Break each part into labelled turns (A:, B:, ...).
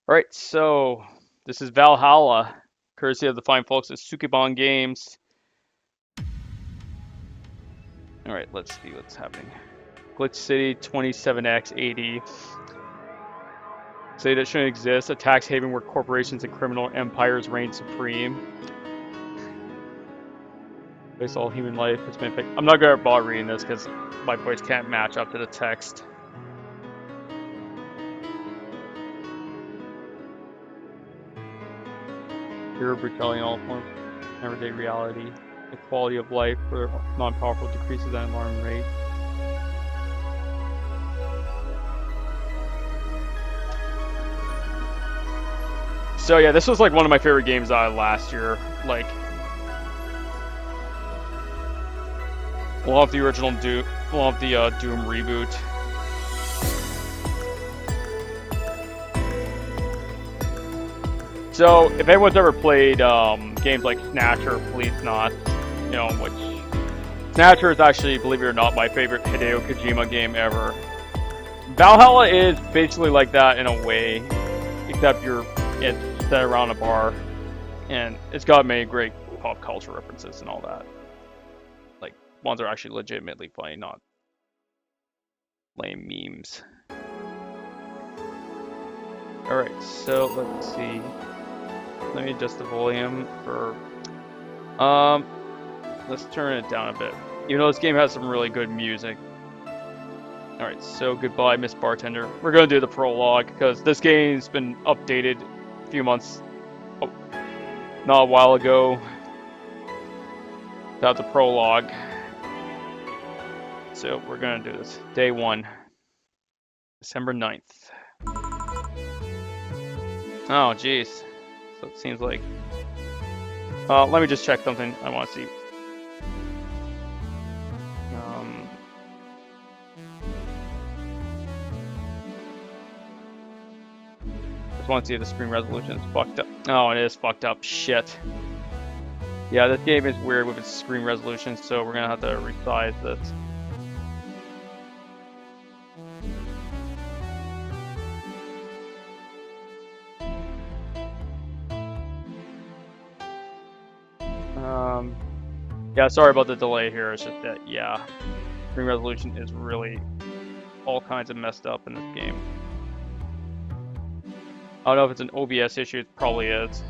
A: Alright, so this is Valhalla, courtesy of the fine folks at Sukeban Games. Alright, let's see what's happening. Glitch City 27x80. Say that shouldn't exist. A tax haven where corporations and criminal empires reign supreme. Based all human life has been picked. I'm not gonna bother reading this because my voice can't match up to the text. Pure brutality in all forms, everyday reality. The quality of life for non-powerful decreases at an alarming rate. So yeah, this was like one of my favorite games last year. Like, love the original Doom, love the Doom reboot. So if anyone's ever played games like Snatcher, please not, you know, which Snatcher is actually, believe it or not, my favorite Hideo Kojima game ever. Valhalla is basically like that in a way, except it's set around a bar, and it's got many great pop culture references and all that. Like, ones are actually legitimately funny, not lame memes. Alright, so let's see. Let me adjust the volume for... let's turn it down a bit. Even though this game has some really good music. Alright, so goodbye, Miss Bartender. We're gonna do the prologue, because this game's been updated a few months... Oh, not a while ago. Without the prologue. So, we're gonna do this. Day 1. December 9th. Oh, jeez. So it seems like... let me just check something I want to see. Just want to see if the screen resolution is fucked up. Oh, it is fucked up. Shit. Yeah, this game is weird with its screen resolution, so we're gonna have to resize this. Yeah, sorry about the delay here. It's just that, yeah, screen resolution is really all kinds of messed up in this game. I don't know if it's an OBS issue. It probably is.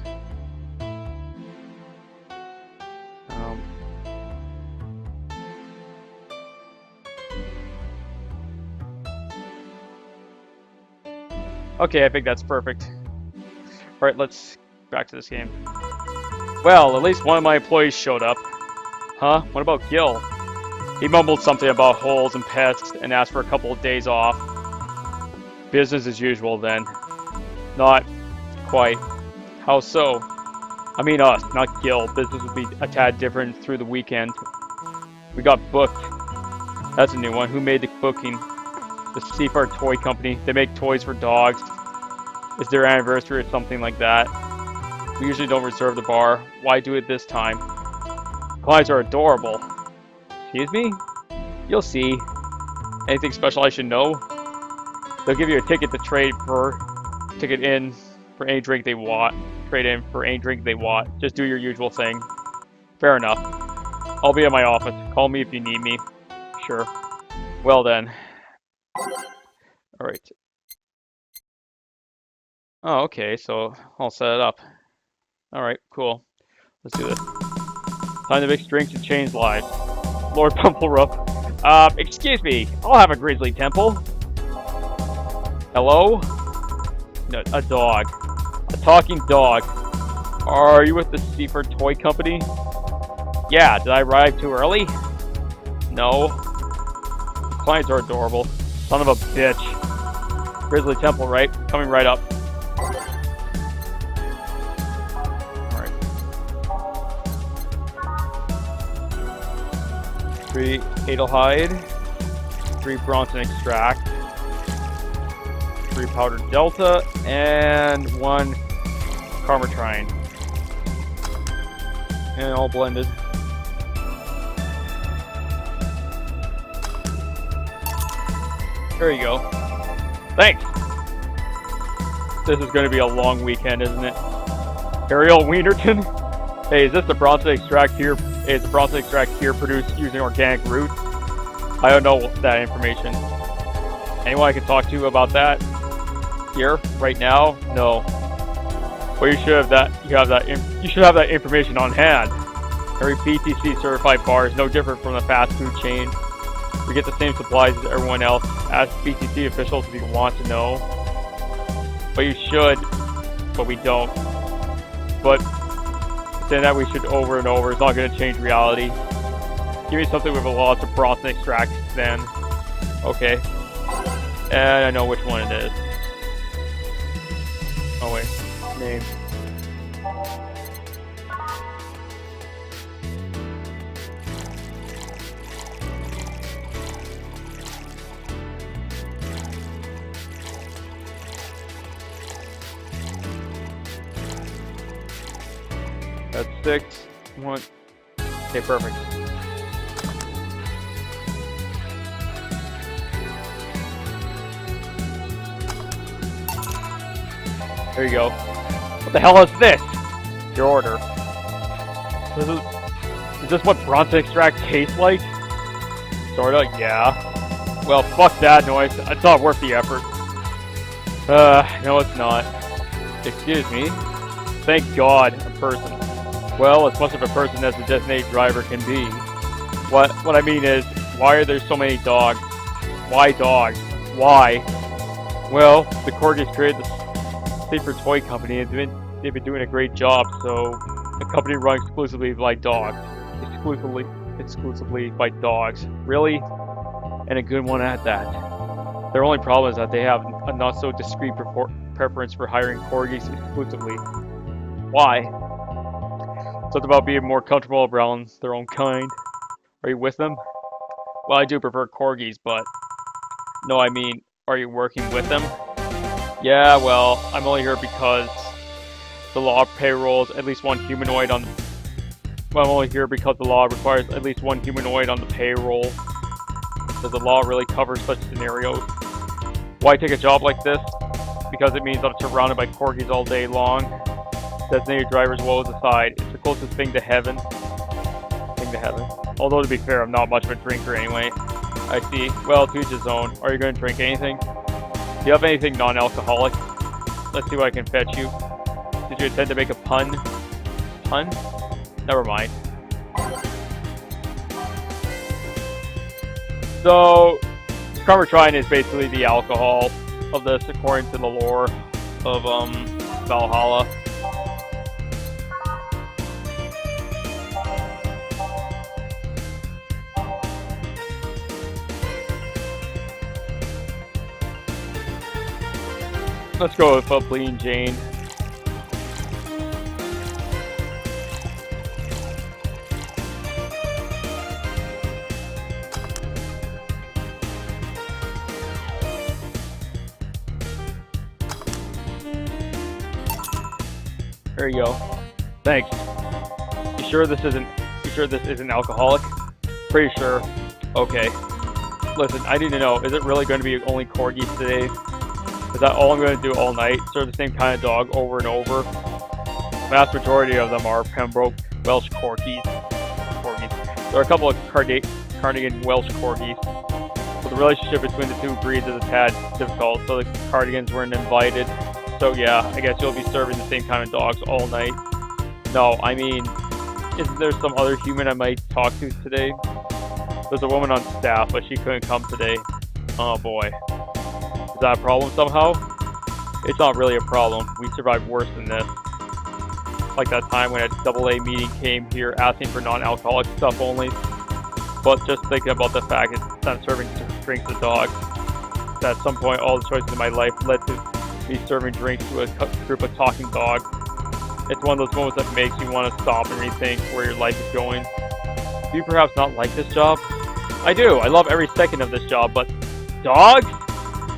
A: Okay, I think that's perfect. Alright, let's back to this game. Well, at least one of my employees showed up. Huh? What about Gil? He mumbled something about holes and pests and asked for a couple of days off. Business as usual then. Not quite. How so? I mean us, not Gil. Business would be a tad different through the weekend. We got booked. That's a new one. Who made the booking? The Seafar Toy Company. They make toys for dogs. It's their anniversary or something like that. We usually don't reserve the bar. Why do it this time? Clients are adorable. Excuse me? You'll see. Anything special I should know? They'll give you a ticket to trade in for any drink they want. Trade in for any drink they want. Just do your usual thing. Fair enough. I'll be at my office. Call me if you need me. Sure. Well then. Alright. Oh, okay, so I'll set it up. Alright, cool. Let's do this. Time to mix drinks and change lives. Lord Pumplerup. Excuse me. I'll have a grizzly temple. Hello? No, a dog. A talking dog. Are you with the Seaford Toy Company? Yeah, did I arrive too early? No. The clients are adorable. Son of a bitch. Grizzly temple, right? Coming right up. 3 Adelhide, 3 Bronson Extract, 3 Powdered Delta, and 1 Carmatrine. And all blended. There you go. Thanks! This is going to be a long weekend, isn't it? Ariel Wienerton? Hey, is this the Bronson extract here? Is the Bronson extract here produced using organic roots? I don't know that information. Anyone I can talk to about that? Here, right now? No. Well, you should have that. You should have that information on hand. Every BTC certified bar is no different from the fast food chain. We get the same supplies as everyone else. Ask BTC officials if you want to know. But you should, but we don't. But saying that we should over and over is not going to change reality. Give me something with a lot of Bronson extract then. Okay. And I know which one it is. Oh wait, name. That's 6. 1. Okay, perfect. There you go. What the hell is this? Your order. Is this what Bronson extract tastes like? Sorta, yeah. Well, fuck that noise. It's not worth the effort. No it's not. Excuse me? Thank God, a person. Well, as much of a person as the designated driver can be. What I mean is, why are there so many dogs? Why dogs? Why? Well, the Corgis created the Safer Toy Company and they've been doing a great job, so the company runs exclusively by dogs. Exclusively by dogs. Really? And a good one at that. Their only problem is that they have a not so discreet preference for hiring Corgis exclusively. Why? Something about being more comfortable around their own kind. Are you with them? Well, I do prefer Corgis, but... No, I mean, are you working with them? Yeah, well, I'm only here because the law payrolls at least one humanoid on... Well, I'm only here because the law requires at least one humanoid on the payroll. Does the law really cover such scenarios? Why take a job like this? Because it means I'm surrounded by Corgis all day long. Designated driver's woes aside, it's the closest thing to heaven. Although, to be fair, I'm not much of a drinker anyway. I see. Well, to each his own. Are you going to drink anything? Do you have anything non-alcoholic? Let's see what I can fetch you. Did you intend to make a pun? Pun? Never mind. So, Carmetrine is basically the alcohol of this, according to the lore of Valhalla. Let's go with Bleeding Jane. There you go. Thanks. You sure this isn't alcoholic? Pretty sure. Okay. Listen, I need to know, is it really going to be only Corgis today? Is that all I'm going to do all night? Serve the same kind of dog over and over? The vast majority of them are Pembroke Welsh Corgis. There are a couple of Cardigan Welsh Corgis. But the relationship between the two breeds is a tad difficult, so the Cardigans weren't invited. So yeah, I guess you'll be serving the same kind of dogs all night. No, I mean, isn't there some other human I might talk to today? There's a woman on staff, but she couldn't come today. Oh boy. Is that a problem somehow? It's not really a problem. We survived worse than this. Like that time when a AA meeting came here asking for non-alcoholic stuff only. But just thinking about the fact that I'm serving drinks to dogs. That at some point all the choices in my life led to me serving drinks to a group of talking dogs. It's one of those moments that makes you want to stop and rethink where your life is going. Do you perhaps not like this job? I do. I love every second of this job, but dogs?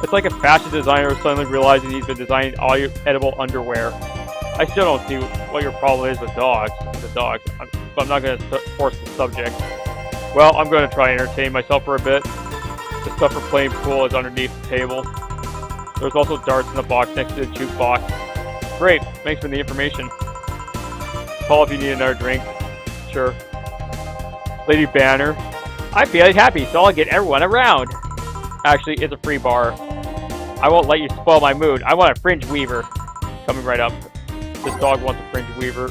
A: It's like a fashion designer suddenly realizing he's been designing all your edible underwear. I still don't see what your problem is with dogs. But I'm not going to force the subject. Well, I'm going to try and entertain myself for a bit. The stuff for playing pool is underneath the table. There's also darts in the box next to the jukebox. Great, thanks for the information. Call if you need another drink. Sure. Lady Banner. I'm feeling happy, so I'll get everyone around. Actually, it's a free bar. I won't let you spoil my mood. I want a fringe weaver. Coming right up. This dog wants a fringe weaver.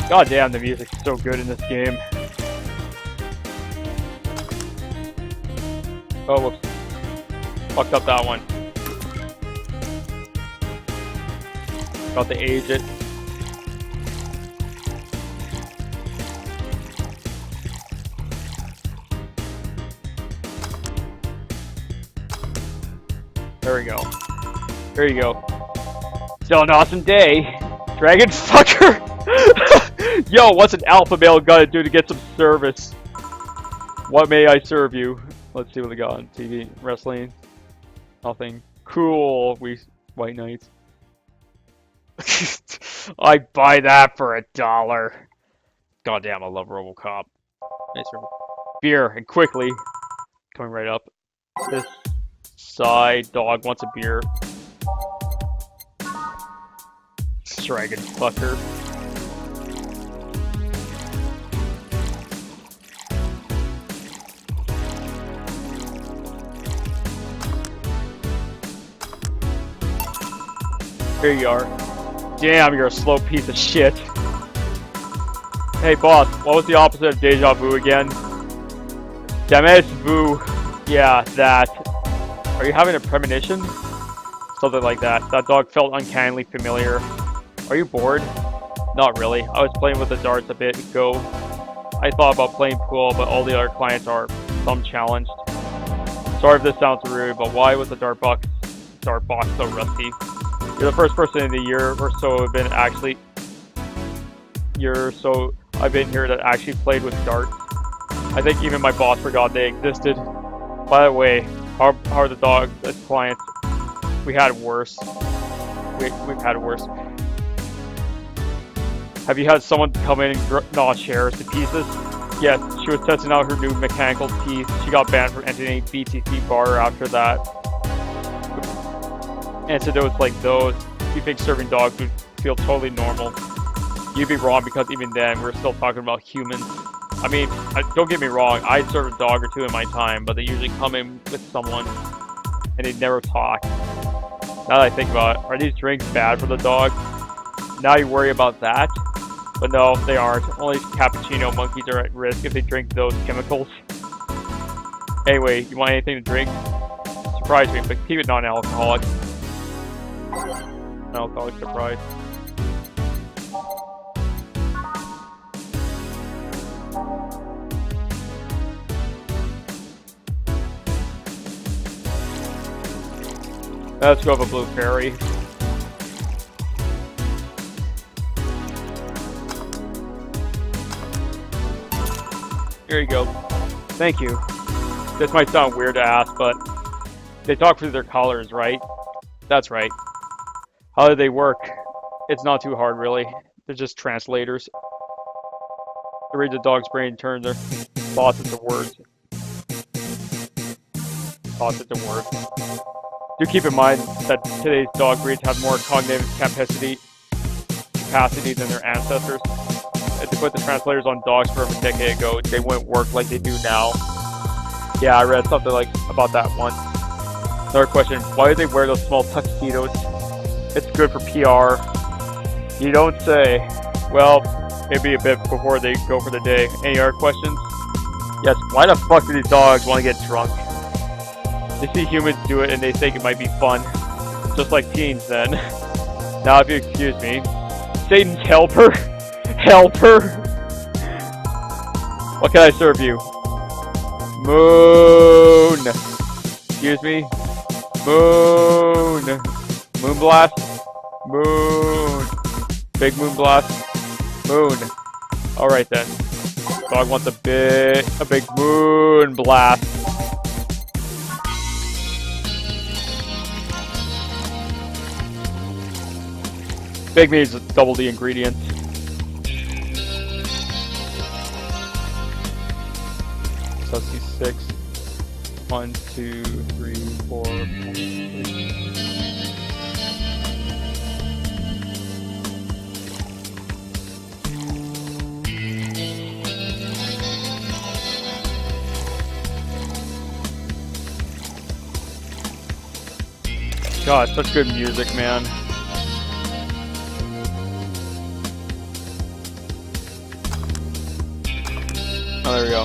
A: God damn, the music's so good in this game. Oh, whoops. Fucked up that one. Got to age it. There we go. There you go. Still an awesome day. Dragon fucker! Yo, what's an alpha male gotta do to get some service? What may I serve you? Let's see what we got on TV. Wrestling. Nothing. Cool. White Knights. I buy that for $1. Goddamn, I love RoboCop. Nice beer, and quickly. Coming right up. This side dog wants a beer. Dragon fucker. Here you are. Damn, you're a slow piece of shit. Hey boss, what was the opposite of deja vu again? Demes vu. Yeah, that. Are you having a premonition? Something like that. That dog felt uncannily familiar. Are you bored? Not really. I was playing with the darts a bit ago. I thought about playing pool, but all the other clients are some challenged. Sorry if this sounds rude, but why was the dart box so rusty? You're the first person in the year or so I've been here that actually played with darts. I think even my boss forgot they existed. By the way, how are the dogs as clients? We had worse. We've had worse. Have you had someone come in and gnaw chairs to pieces? Yes, she was testing out her new mechanical teeth. She got banned from entering a BTC bar after that. Antidotes like those, you think serving dogs would feel totally normal. You'd be wrong because even then, we're still talking about humans. I mean, don't get me wrong, I'd serve a dog or two in my time, but they usually come in with someone and they never talk. Now that I think about it, are these drinks bad for the dog? Now you worry about that? But no, they aren't. Only cappuccino monkeys are at risk if they drink those chemicals. Anyway, you want anything to drink? Surprise me, but keep it non-alcoholic. Non-alcoholic surprise. Let's go with a blue fairy. Here you go. Thank you. This might sound weird to ask, but they talk through their collars, right? That's right. How do they work? It's not too hard, really. They're just translators. They read the dog's brain and turn their thoughts into words. Do keep in mind that today's dog breeds have more cognitive capacity than their ancestors. If they put the translators on dogs from a decade ago, they wouldn't work like they do now. Yeah, I read something like about that once. Another question, why do they wear those small tuxedos? It's good for PR. You don't say. Well, maybe a bit before they go for the day. Any other questions? Yes, why the fuck do these dogs want to get drunk? They see humans do it and they think it might be fun. Just like teens then. Now if you excuse me. Satan's helper? Helper? What can I serve you? Moon! Excuse me? Moon! Moonblast? Moon! Big moonblast? Moon. Alright then. Dog wants a big moon blast. Big needs double the ingredients. So let's see, 6. 1, 2, 3, 4, 5, 6. God, such good music, man. Oh, there we go.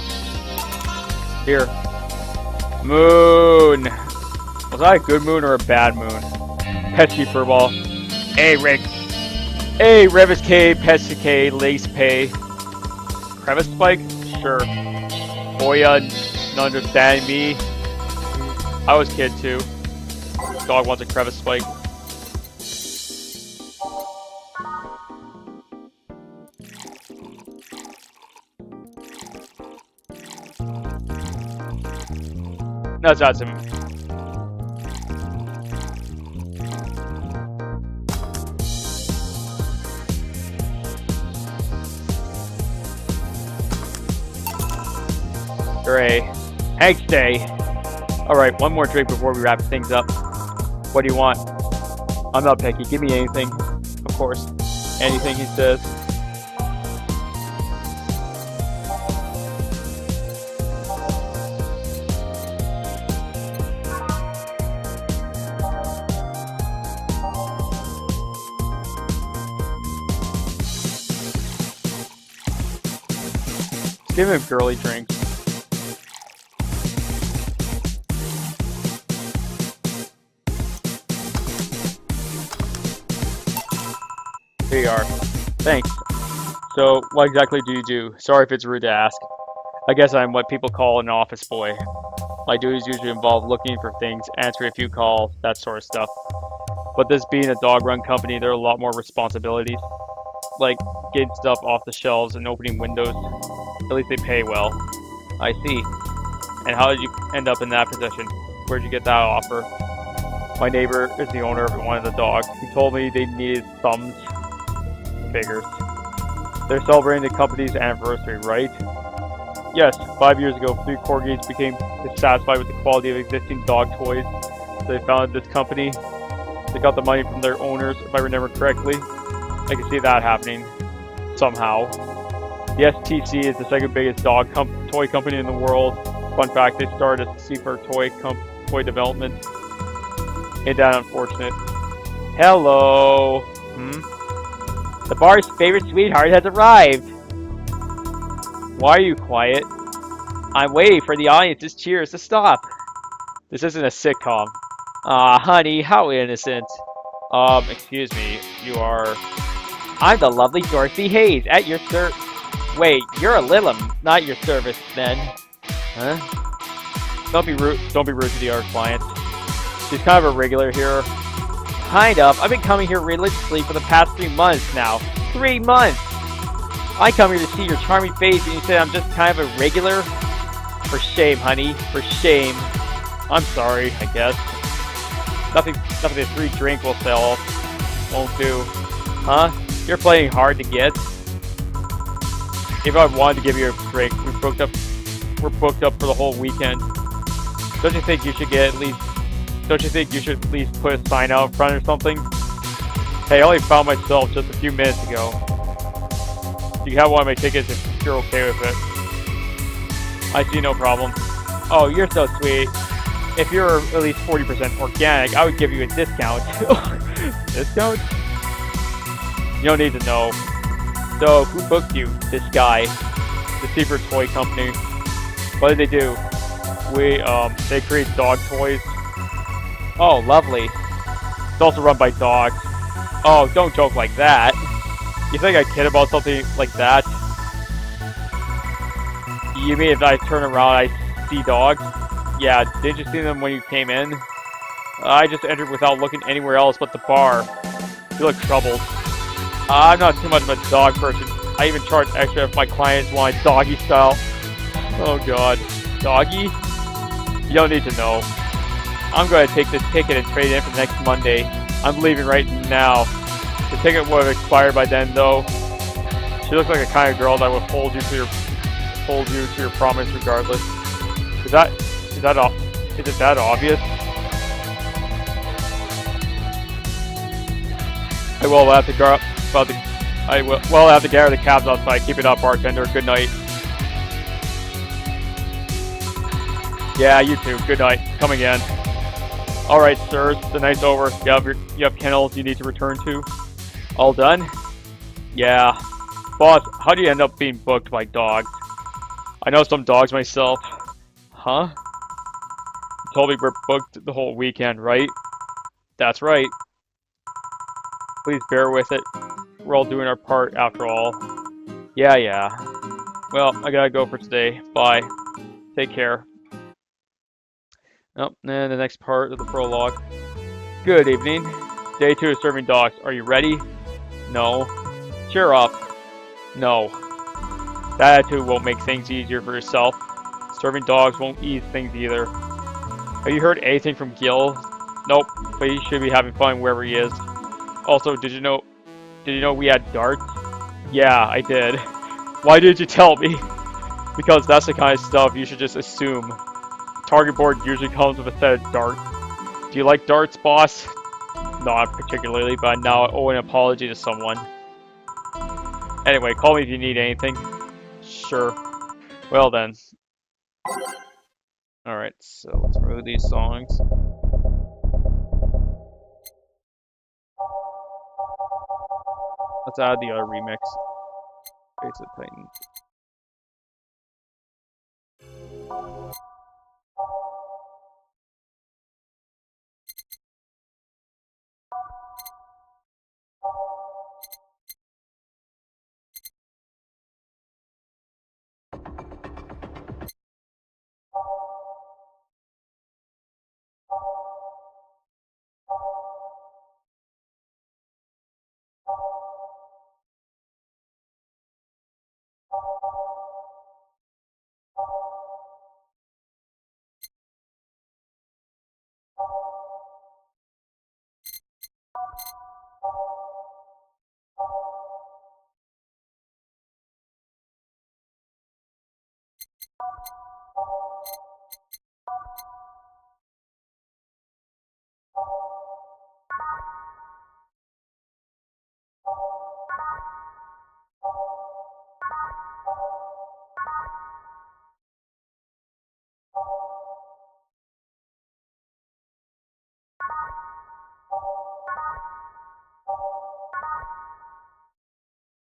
A: Here. Moon! Was that a good moon or a bad moon? Pesky furball. Hey, Rick. Hey, Revis K, Pesky K, Lace Pay. Crevice Spike? Sure. Boya, not understanding me. I was kid too. Dog wants a crevice spike. No, that's him. Hooray. Hank's Day. Alright, one more drink before we wrap things up. What do you want? I'm not picky. Give me anything. Of course. Anything, he says. Give him girly drinks. Here you are. Thanks. So, what exactly do you do? Sorry if it's rude to ask. I guess I'm what people call an office boy. My duties usually involve looking for things, answering a few calls, that sort of stuff. But this being a dog-run company, there are a lot more responsibilities. Like getting stuff off the shelves and opening windows. At least they pay well. I see. And how did you end up in that position? Where'd you get that offer? My neighbor is the owner of one of the dogs. He told me they needed thumbs. Figures. They're celebrating the company's anniversary, right? Yes, 5 years ago, 3 corgis became dissatisfied with the quality of existing dog toys. So they founded this company. They got the money from their owners, if I remember correctly. I can see that happening. Somehow. The STC is the second biggest dog toy company in the world. Fun fact, they started a Seafer toy development. Ain't that unfortunate? Hello! The bar's favorite sweetheart has arrived! Why are you quiet? I'm waiting for the audience's cheers to stop. This isn't a sitcom. Aw, honey, how innocent. Excuse me, you are... I'm the lovely Dorothy Hayes, at your Wait, you're a Lilum, not your service, then. Huh? Don't be rude to the art client. She's kind of a regular here. Kind of. I've been coming here religiously for the past 3 months now. 3 months! I come here to see your charming face and you say I'm just kind of a regular? For shame, honey. For shame. I'm sorry, I guess. Nothing a free drink will sell. Won't do. Huh? You're playing hard to get. If I wanted to give you a drink, we're booked up for the whole weekend. Don't you think you should at least put a sign out in front or something? Hey, I only found myself just a few minutes ago. You have one of my tickets if you're okay with it. I see no problem. Oh, you're so sweet. If you're at least 40% organic, I would give you a discount. Discount? You don't need to know. So, who booked you? This guy. The Secret Toy Company. What did they do? They create dog toys. Oh, lovely. It's also run by dogs. Oh, don't joke like that. You think I kid about something like that? You mean if I turn around I see dogs? Yeah, didn't you see them when you came in? I just entered without looking anywhere else but the bar. You look troubled. I'm not too much of a dog person. I even charge extra if my clients want doggy style. Oh god. Doggy? You don't need to know. I'm going to take this ticket and trade it in for next Monday. I'm leaving right now. The ticket would have expired by then, though. She looks like a kind of girl that would hold you to your promise regardless. Is it that obvious? I will have to gather the cabs outside. Keep it up, bartender. Good night. Yeah, you too. Good night. Come again. Alright, sirs. The night's over. You have kennels you need to return to. All done? Yeah. Boss, how do you end up being booked by dogs? I know some dogs myself. Huh? You told me we're booked the whole weekend, right? That's right. Please bear with it. We're all doing our part after all. Yeah. Well, I gotta go for today. Bye. Take care. Oh, and the next part of the prologue. Good evening. Day 2 of serving dogs. Are you ready? No. Cheer up. No. That attitude won't make things easier for yourself. Serving dogs won't ease things either. Have you heard anything from Gil? Nope, but he should be having fun wherever he is. Also, did you know we had darts? Yeah, I did. Why did you tell me? Because that's the kind of stuff you should just assume. Target board usually comes with a set of darts. Do you like darts, boss? Not particularly, but now I owe an apology to someone. Anyway, call me if you need anything. Sure. Well then. Alright, so let's remove these songs. Let's add the other remix. Face of Titans.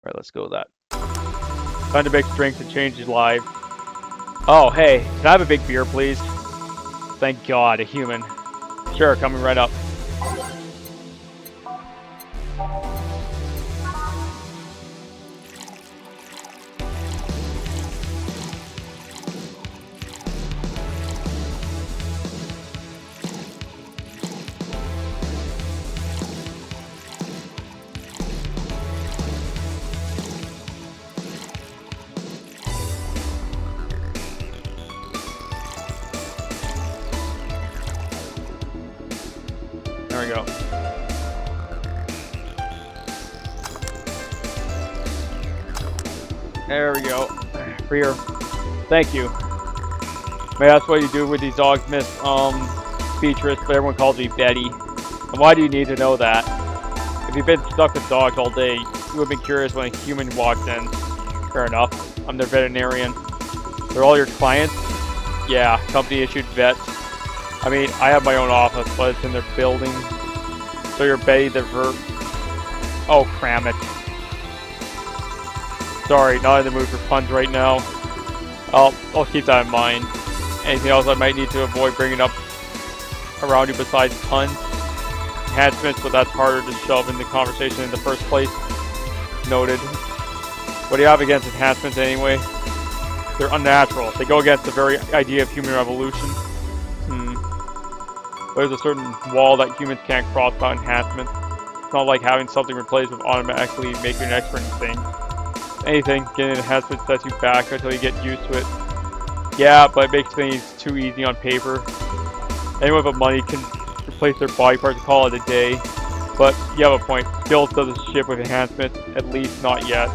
A: Alright, let's go with that. Time to mix drinks and change his life. Oh, hey, can I have a big beer, please? Thank God, a human. Sure, coming right up. There we go. There we go. Freer. Thank you. Maybe that's what you do with these dogs, Miss, Beatrice, but everyone calls me Betty. And why do you need to know that? If you've been stuck with dogs all day, you would have been curious when a human walks in. Fair enough. I'm their veterinarian. They're all your clients? Yeah, company-issued vets. I mean, I have my own office, but it's in their building. So you're Betty the Verb. Oh, cram it. Sorry, not in the mood for puns right now. I'll keep that in mind. Anything else I might need to avoid bringing up around you besides puns? Enhancements, but that's harder to shove in the conversation in the first place. Noted. What do you have against enhancements anyway? They're unnatural. They go against the very idea of human evolution. There's a certain wall that humans can't cross without enhancements. It's not like having something replaced with automatically making an expert in things. Anything, getting an enhancement sets you back until you get used to it. Yeah, but it makes things too easy on paper. Anyone with money can replace their body parts and call it a day. But you have a point. Skills doesn't ship with enhancements, at least not yet.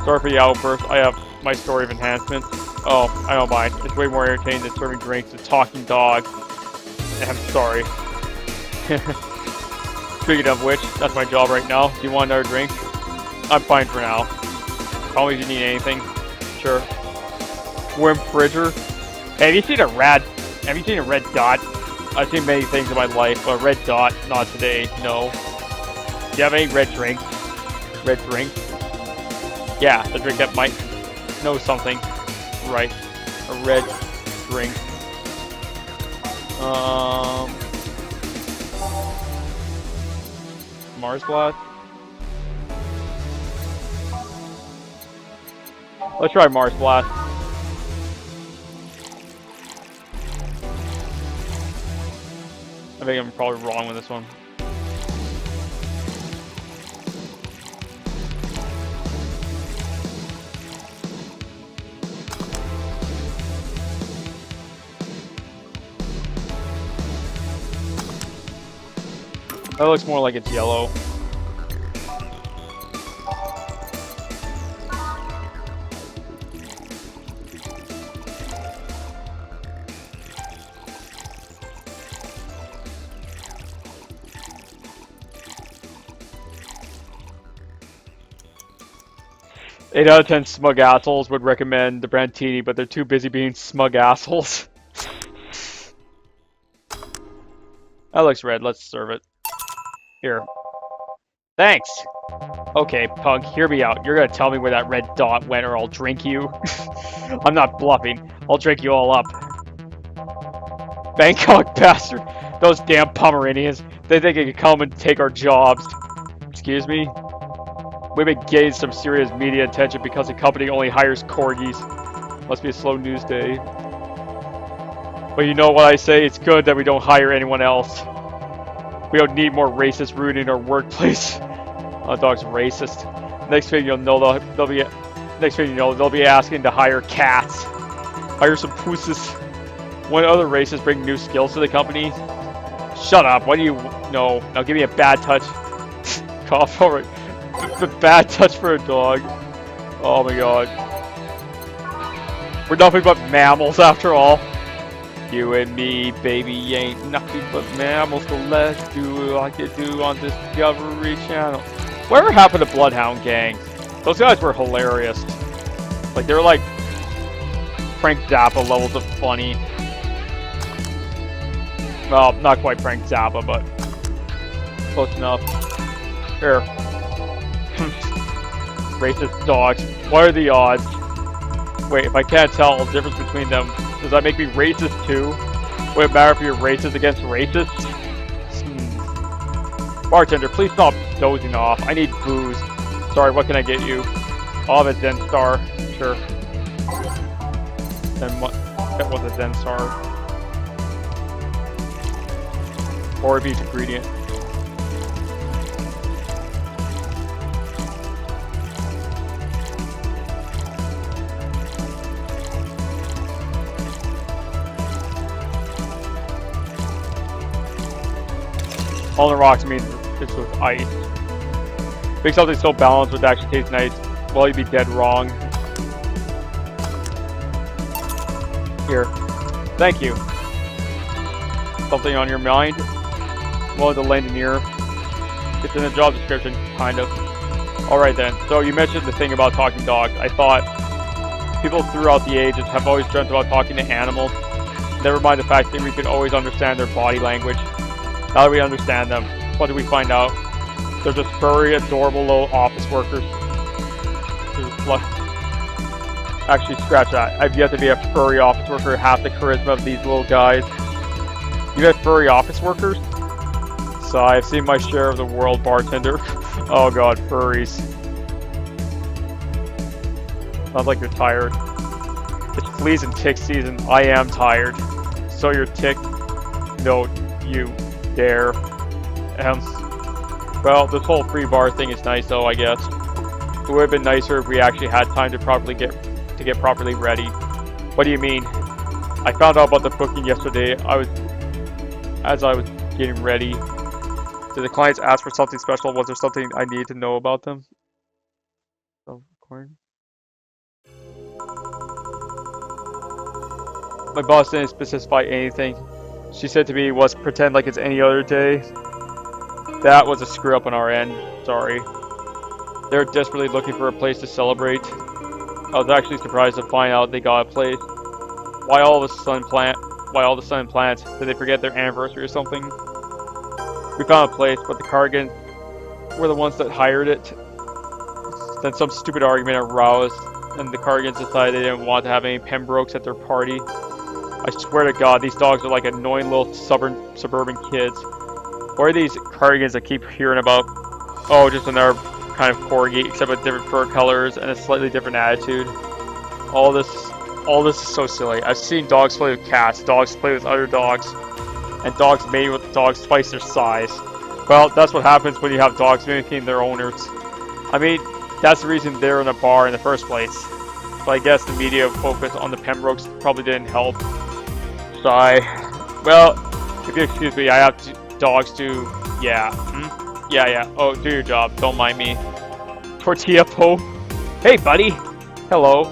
A: Sorry for the outburst. I have my story of enhancements. Oh, I don't mind. It's way more entertaining than serving drinks to talking dogs. I'm sorry. Speaking of which, that's my job right now. Do you want another drink? I'm fine for now. Call me if you need anything. Sure. Wimp Bridger. Hey, have you seen a red dot? I've seen many things in my life, but a red dot, not today, no. Do you have any red drinks? Red drink? Yeah, the drink that might know something. Right. A red drink. Mars Blast? Let's try Mars Blast. I think I'm probably wrong with this one. That looks more like it's yellow. Eight out of 10 smug assholes would recommend the Brandtini, but they're too busy being smug assholes. That looks red. Let's serve it. Here. Thanks! Okay, punk, hear me out. You're gonna tell me where that red dot went or I'll drink you. I'm not bluffing. I'll drink you all up. Bangkok bastard. Those damn Pomeranians. They think they can come and take our jobs. Excuse me? We've been getting some serious media attention because the company only hires corgis. Must be a slow news day. But you know what I say? It's good that we don't hire anyone else. We don't need more racists ruining our workplace. Oh, dog's racist. Next thing you'll know, they'll be asking to hire cats. Hire some pussies. When other races bring new skills to the company. Shut up. What do you know? Now give me a bad touch. Cough over it. The bad touch for a dog. Oh my god. We're nothing but mammals after all. You and me, baby, ain't nothing but mammals, so let's do like you do on Discovery Channel. Whatever happened to Bloodhound Gang? Those guys were hilarious. Like, they were like Frank Zappa levels of funny. Well, not quite Frank Zappa, but close enough. Here. Racist dogs. What are the odds? Wait, if I can't tell the difference between them, does that make me racist too? Would it matter if you're racist against racists? Bartender, please stop dozing off. I need booze. Sorry, what can I get you? I'll have a Zen Star. Sure. Then what? That was a Zen Star. Or a beef ingredient. On the rocks means it's with ice. Make something so balanced would actually taste nice. Well, you'd be dead wrong. Here. Thank you. Something on your mind? Well, the lend an ear. It's in the job description, kind of. Alright then. So you mentioned the thing about talking dogs. I thought people throughout the ages have always dreamt about talking to animals. Never mind the fact that we can always understand their body language. Now that we understand them, what do we find out? They're just furry, adorable little office workers. Actually, scratch that. I've yet to be a furry office worker, half the charisma of these little guys. You got furry office workers? So I've seen my share of the world, bartender. Oh god, furries. Sounds like you're tired. It's fleas and tick season. I am tired. So you're tick? No, you. There. Well, this whole free bar thing is nice though, I guess. It would have been nicer if we actually had time to get properly ready. What do you mean? I found out about the booking yesterday. As I was getting ready. Did the clients ask for something special? Was there something I need to know about them? Oh, corn. My boss didn't specify anything. She said to me, "Was pretend like it's any other day." That was a screw up on our end. Sorry. They're desperately looking for a place to celebrate. I was actually surprised to find out they got a place. Why all the sun plants? Did they forget their anniversary or something? We found a place, but the Cargans were the ones that hired it. Then some stupid argument arose, and the Cargans decided they didn't want to have any Pembrokes at their party. I swear to God, these dogs are like annoying little suburban kids. What are these Cargans I keep hearing about? Oh, just another kind of corgi, except with different fur colors and a slightly different attitude. All this is so silly. I've seen dogs play with cats, dogs play with other dogs, and dogs mating with dogs twice their size. Well, that's what happens when you have dogs mimicking their owners. I mean, that's the reason they're in a bar in the first place. But I guess the media focus on the Pembrokes probably didn't help. Sigh. Well, if you excuse me, I have dogs to... Yeah. Yeah. Oh, do your job. Don't mind me. Tortilla Po. Hey, buddy. Hello.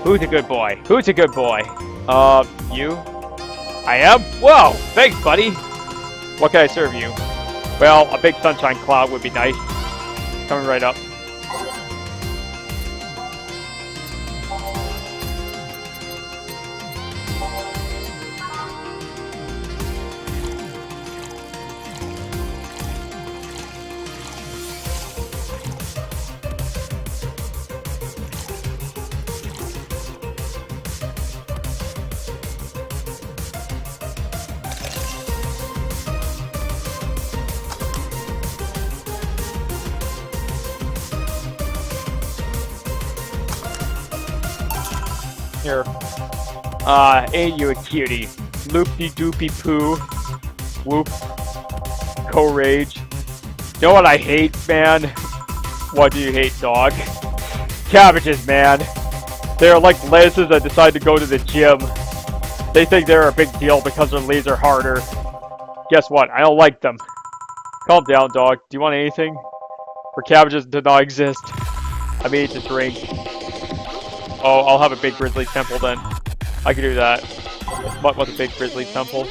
A: Who's a good boy? Who's a good boy? You? I am? Whoa, thanks, buddy. What can I serve you? Well, a big sunshine cloud would be nice. Coming right up. Here. Ain't you a cutie? Loopy-doopy-poo. Whoop. Co-rage. You know what I hate, man? What do you hate, dog? Cabbages, man. They're like lettuces that decide to go to the gym. They think they're a big deal because their leaves are harder. Guess what? I don't like them. Calm down, dog. Do you want anything? For cabbages do not exist. I mean to drink. Oh, I'll have a big grizzly temple then. I can do that. What was a big grizzly temple?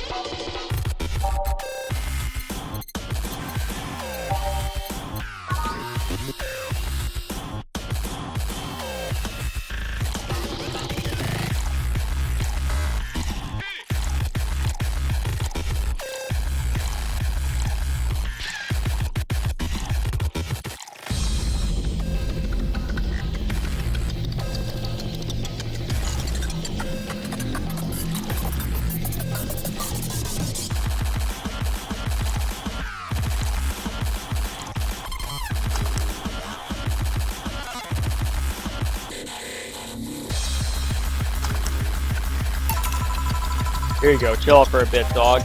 A: Here you go, chill out for a bit, dog.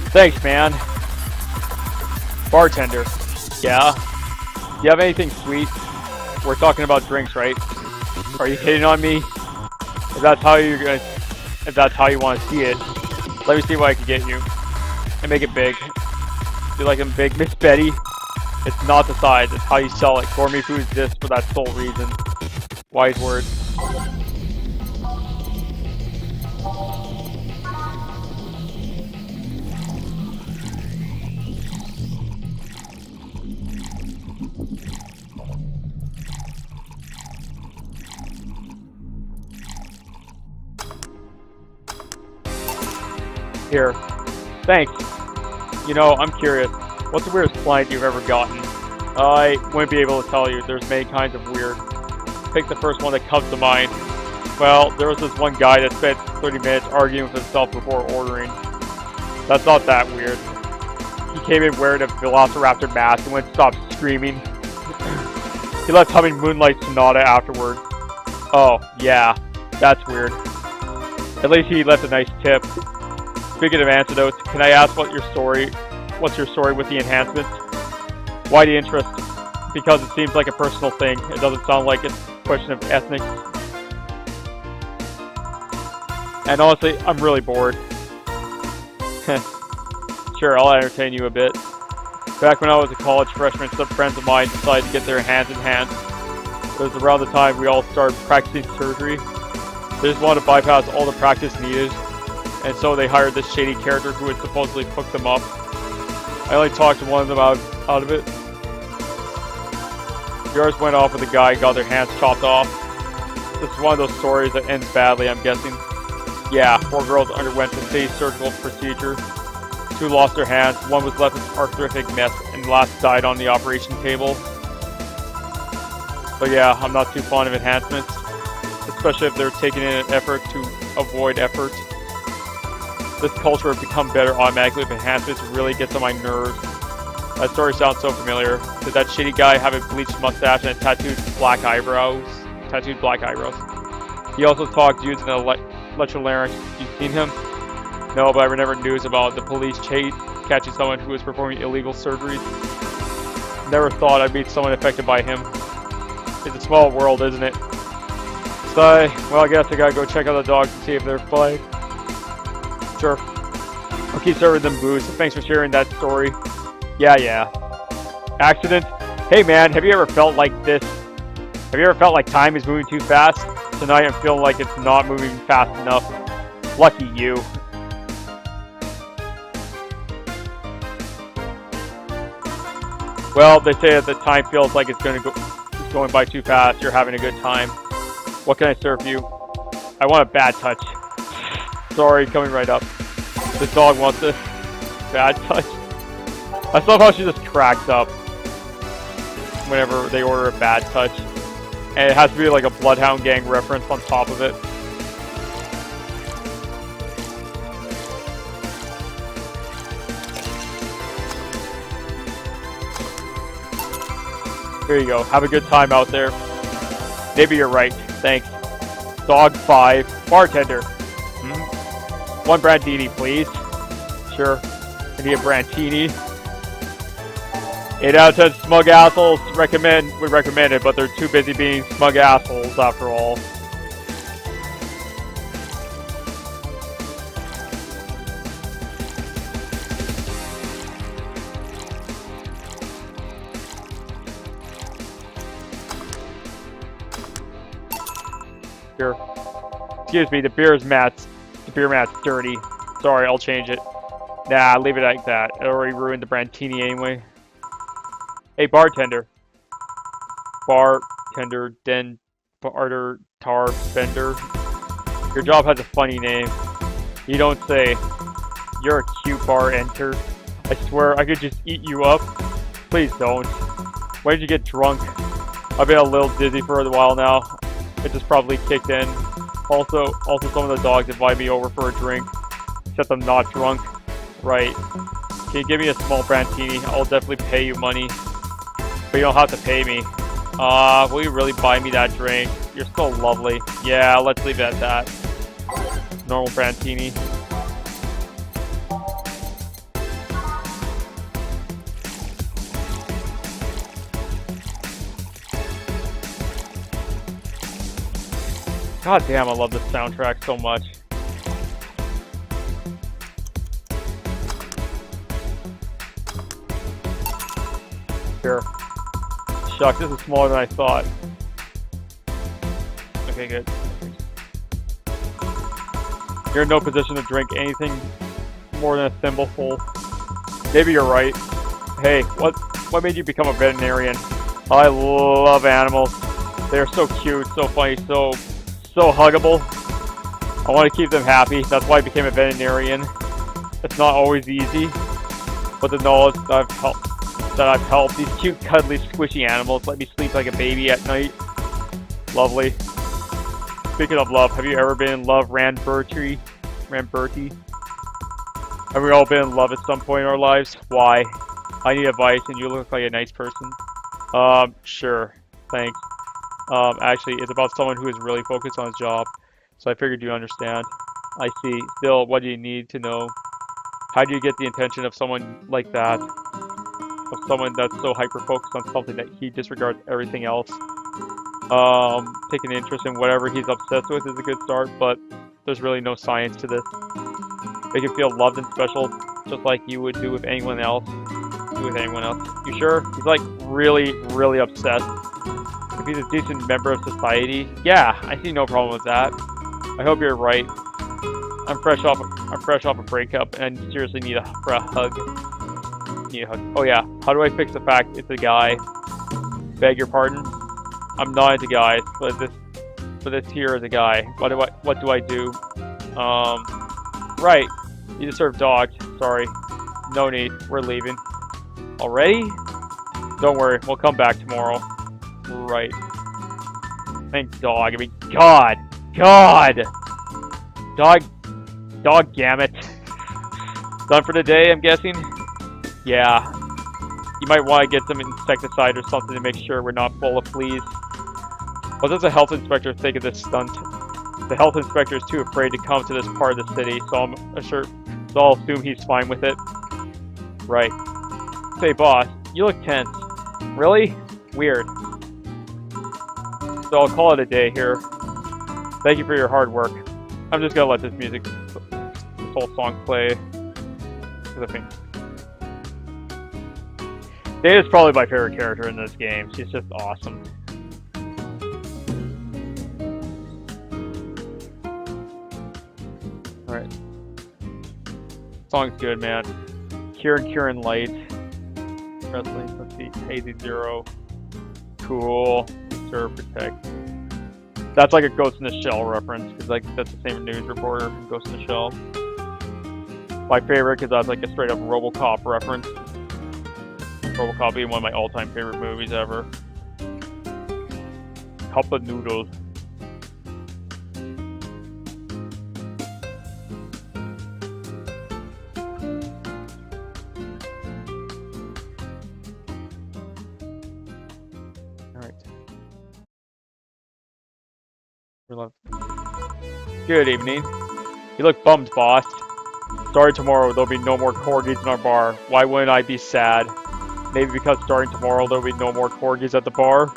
A: Thanks, man. Bartender. Yeah? Do you have anything sweet? We're talking about drinks, right? Are you hitting on me? If that's how you want to see it, let me see what I can get you. And make it big. Do you like them big, Miss Betty? It's not the size, it's how you sell it. Gourmet food exists for that sole reason. Wise words. Here. Thanks. You know, I'm curious. What's the weirdest client you've ever gotten? I wouldn't be able to tell you. There's many kinds of weird. Pick the first one that comes to mind. Well, there was this one guy that spent 30 minutes arguing with himself before ordering. That's not that weird. He came in wearing a Velociraptor mask and wouldn't stop screaming. He left humming Moonlight Sonata afterward. Oh, yeah. That's weird. At least he left a nice tip. Speaking of antidotes, can I ask what's your story with the enhancements? Why the interest? Because it seems like a personal thing. It doesn't sound like it's a question of ethnic. And honestly, I'm really bored. Sure, I'll entertain you a bit. Back when I was a college freshman, some friends of mine decided to get their hands enhanced. It was around the time we all started practicing surgery. They just wanted to bypass all the practice needed, and so they hired this shady character who would supposedly hook them up. I only talked to one of them out of it. Yours went off with a guy and got their hands chopped off. This is one of those stories that ends badly, I'm guessing. Yeah, 4 girls underwent the same surgical procedure. 2 lost their hands, 1 was left with a horrific mess, and the last died on the operation table. So yeah, I'm not too fond of enhancements, especially if they're taking in an effort to avoid effort. This culture would become better automatically if enhancements really gets on my nerves. That story sounds so familiar. Did that shitty guy have a bleached mustache and tattooed black eyebrows? He also talked dudes in the electrolarynx. You seen him? No, but I never news about the police catching someone who was performing illegal surgeries. Never thought I'd meet someone affected by him. It's a small world, isn't it? So, well, I guess I gotta go check out the dogs and see if they're fine. Sure. I'll keep serving them booze. Thanks for sharing that story. Yeah. Accident? Hey man, have you ever felt like this? Have you ever felt like time is moving too fast? Tonight I'm feeling like it's not moving fast enough. Lucky you. Well, they say that the time feels like it's going by too fast. You're having a good time. What can I serve you? I want a bad touch. Sorry, coming right up. This dog wants this bad touch. I love how she just cracks up whenever they order a bad touch. And it has to be like a Bloodhound Gang reference on top of it. Here you go. Have a good time out there. Maybe you're right. Thanks. Dog 5. Bartender. 1 Brandini, please. Sure. I need a Brandini. 8 out of 10 smug assholes would recommend it, but they're too busy being smug assholes after all. Here. Excuse me, the beer mat's dirty. Sorry, I'll change it. Nah, leave it like that. It already ruined the Brandini anyway. Hey, bartender. Bartender, den, barter, tar, bender. Your job has a funny name. You don't say. You're a cute bar enter. I swear I could just eat you up. Please don't. Why did you get drunk? I've been a little dizzy for a while now. It just probably kicked in. Also some of the dogs invite me over for a drink. Except I'm not drunk. Right. Can you give me a small Brandini? I'll definitely pay you money. But you don't have to pay me. Will you really buy me that drink? You're so lovely. Yeah, let's leave it at that. Normal Brandini. God damn, I love this soundtrack so much. Here. Shucks, this is smaller than I thought. Okay, good. You're in no position to drink anything more than a thimbleful. Maybe you're right. Hey, what made you become a veterinarian? I love animals. They are so cute, so funny, so huggable. I want to keep them happy. That's why I became a veterinarian. It's not always easy, but the knowledge that I've helped these cute, cuddly, squishy animals let me sleep like a baby at night. Lovely. Speaking of love, have you ever been in love, Ranberti? Have we all been in love at some point in our lives? Why? I need advice, and you look like a nice person. Sure. Thanks. Actually, it's about someone who is really focused on his job, so I figured you understand. I see. Still, what do you need to know? How do you get the attention of someone like that? Of someone that's so hyper-focused on something that he disregards everything else? Taking interest in whatever he's obsessed with is a good start, but there's really no science to this. Make him feel loved and special, just like you would do with anyone else. be with anyone else. You sure? He's like really, really obsessed. If he's a decent member of society, yeah, I see no problem with that. I hope you're right. I'm fresh off a breakup, and I seriously need a hug. Need a hug. Oh yeah. How do I fix the fact it's a guy? Beg your pardon. I'm not into guys, but this here is a guy. What do I do? Right. You just serve dogs. Sorry. No need. We're leaving. Already? Don't worry. We'll come back tomorrow. Right. Thank dog. I mean, God. Dog gamut. Done for the day, I'm guessing? Yeah. You might want to get some insecticide or something to make sure we're not full of fleas. What does the health inspector think of this stunt? The health inspector is too afraid to come to this part of the city, so I'll assume he's fine with it. Right. Say, boss, you look tense. Really? Weird. So I'll call it a day here. Thank you for your hard work. I'm just gonna let this whole song play. Because I think Data's probably my favorite character in this game. She's just awesome. Alright. Song's good, man. Kieran Light. Wrestling, let's see. Hazy Zero. Cool. Serve, Protect. That's like a Ghost in the Shell reference, because like that's the same news reporter from Ghost in the Shell. My favorite, because that's like a straight up RoboCop reference. RoboCop being one of my all-time favorite movies ever. Cup of noodles. Good evening. You look bummed, boss. Starting tomorrow, there'll be no more corgis in our bar. Why wouldn't I be sad? Maybe because starting tomorrow, there'll be no more corgis at the bar?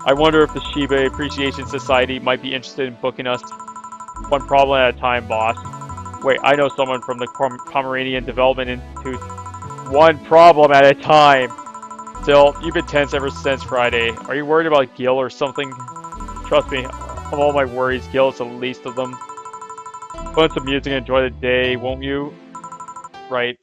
A: I wonder if the Shiba Appreciation Society might be interested in booking us. One problem at a time, boss. Wait, I know someone from the Pomeranian Development Institute. One problem at a time. Still, you've been tense ever since Friday. Are you worried about Gil or something? Trust me, of all my worries, Gil is the least of them. Put on some music and enjoy the day, won't you? Right.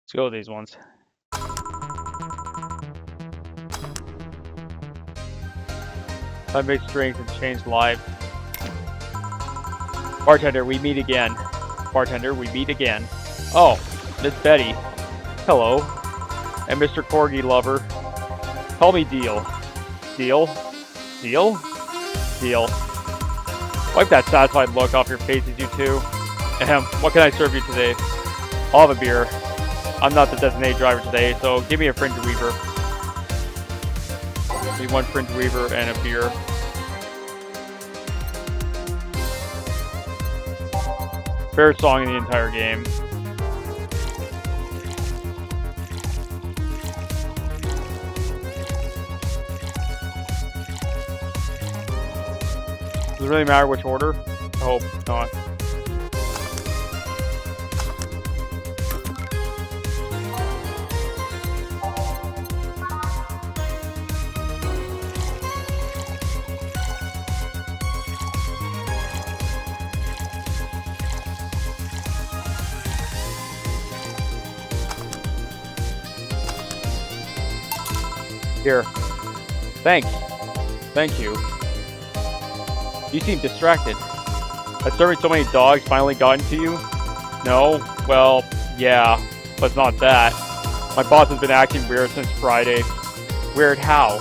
A: Let's go with these ones. I make strength and change lives. Bartender, we meet again. Bartender, we meet again. Oh, Miss Betty. Hello. and Mr. Corgi Lover. Call me Deal. Deal? Deal? Deal. Wipe that satisfied look off your faces, you two. Ahem, what can I serve you today? I'll have a beer. I'm not the designated driver today, so give me a Fringe Weaver. Need one Fringe Weaver and a beer. Favorite song in the entire game. Does it really matter which order? I hope not. Here. Thanks. Thank you. You seem distracted. Has serving so many dogs finally gotten to you? No? Well, yeah. But it's not that. My boss has been acting weird since Friday. Weird how?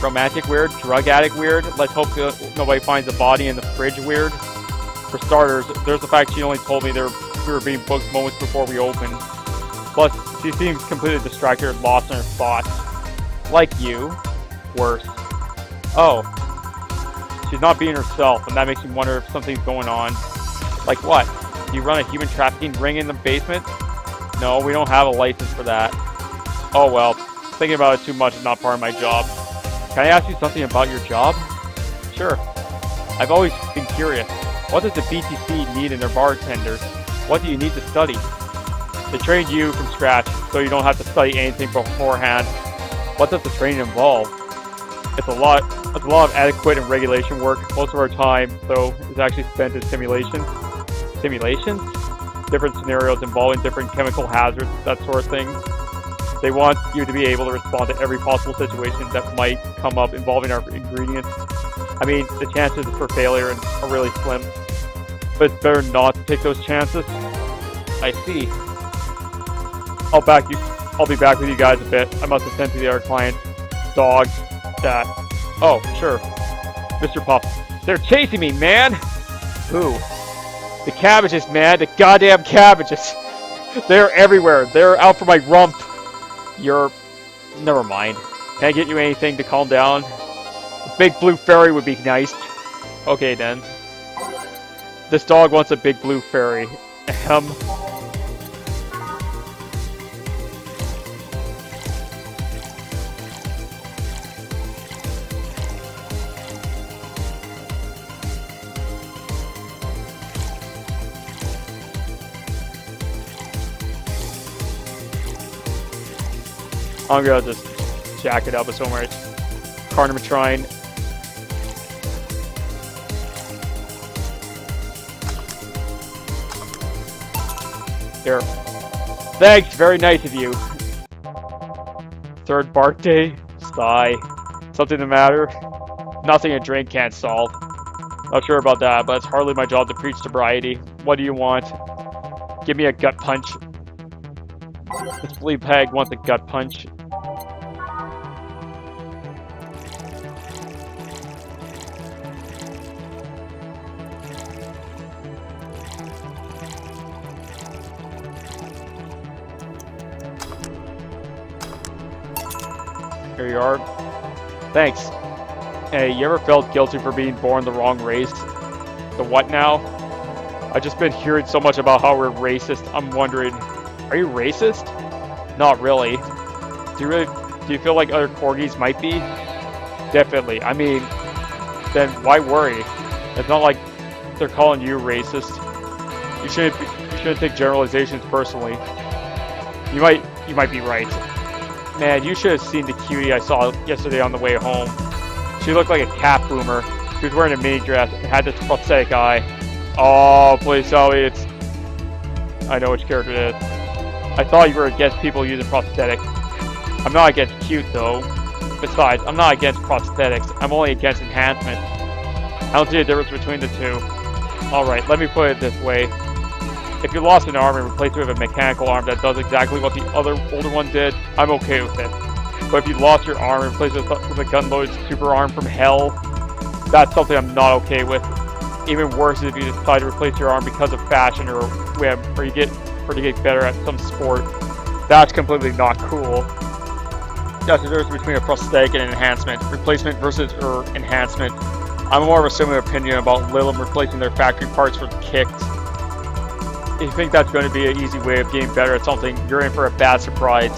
A: Romantic weird? Drug addict weird? Let's hope nobody finds the body in the fridge weird. For starters, there's the fact she only told me we were being booked moments before we opened. Plus, she seems completely distracted or lost in her thoughts. Like you. Worse. Oh. She's not being herself, and that makes me wonder if something's going on. Like what? Do you run a human trafficking ring in the basement? No, we don't have a license for that. Oh well, thinking about it too much is not part of my job. Can I ask you something about your job? Sure. I've always been curious. What does the BTC need in their bartenders? What do you need to study? They trained you from scratch, so you don't have to study anything beforehand. What does the training involve? It's a lot of adequate and regulation work. Most of our time, though, is actually spent in simulations. Simulations? Different scenarios involving different chemical hazards, that sort of thing. They want you to be able to respond to every possible situation that might come up involving our ingredients. I mean, the chances for failure are really slim. But it's better not to take those chances. I see. I'll be back with you guys a bit. I must attend to the other client. Dog. That. Oh, sure. Mr. Puff. They're chasing me, man! Who? The cabbages, man. The goddamn cabbages. They're everywhere. They're out for my rump. Never mind. Can I get you anything to calm down? A big blue fairy would be nice. Okay, then. This dog wants a big blue fairy. I'm gonna just jack it up with somewhere. Carnimatrine. Here. Thanks, very nice of you. Third birthday? Sigh. Something the matter? Nothing a drink can't solve. Not sure about that, but it's hardly my job to preach sobriety. What do you want? Give me a gut punch. This flea peg wants a gut punch. Here you are. Thanks. Hey, you ever felt guilty for being born the wrong race? The what now? I've just been hearing so much about how we're racist. I'm wondering, are you racist? Not really. Do you feel like other corgis might be? Definitely. I mean, then why worry? It's not like they're calling you racist. You shouldn't take generalizations personally. You might be right. Man, you should have seen the cutie I saw yesterday on the way home. She looked like a cat boomer. She was wearing a mini dress and had this prosthetic eye. Oh, please tell me it's... I know which character it is. I thought you were against people using prosthetics. I'm not against cute, though. Besides, I'm not against prosthetics. I'm only against enhancement. I don't see a difference between the two. Alright, let me put it this way. If you lost an arm and replaced it with a mechanical arm that does exactly what the other older one did, I'm okay with it. But if you lost your arm and replaced it with a gun-loaded super arm from hell, that's something I'm not okay with. Even worse is if you decide to replace your arm because of fashion or you get better at some sport. That's completely not cool. That's the difference between a prosthetic and an enhancement. Replacement versus enhancement. I'm more of a similar opinion about Lilith replacing their factory parts for kicks. If you think that's going to be an easy way of getting better at something, you're in for a bad surprise.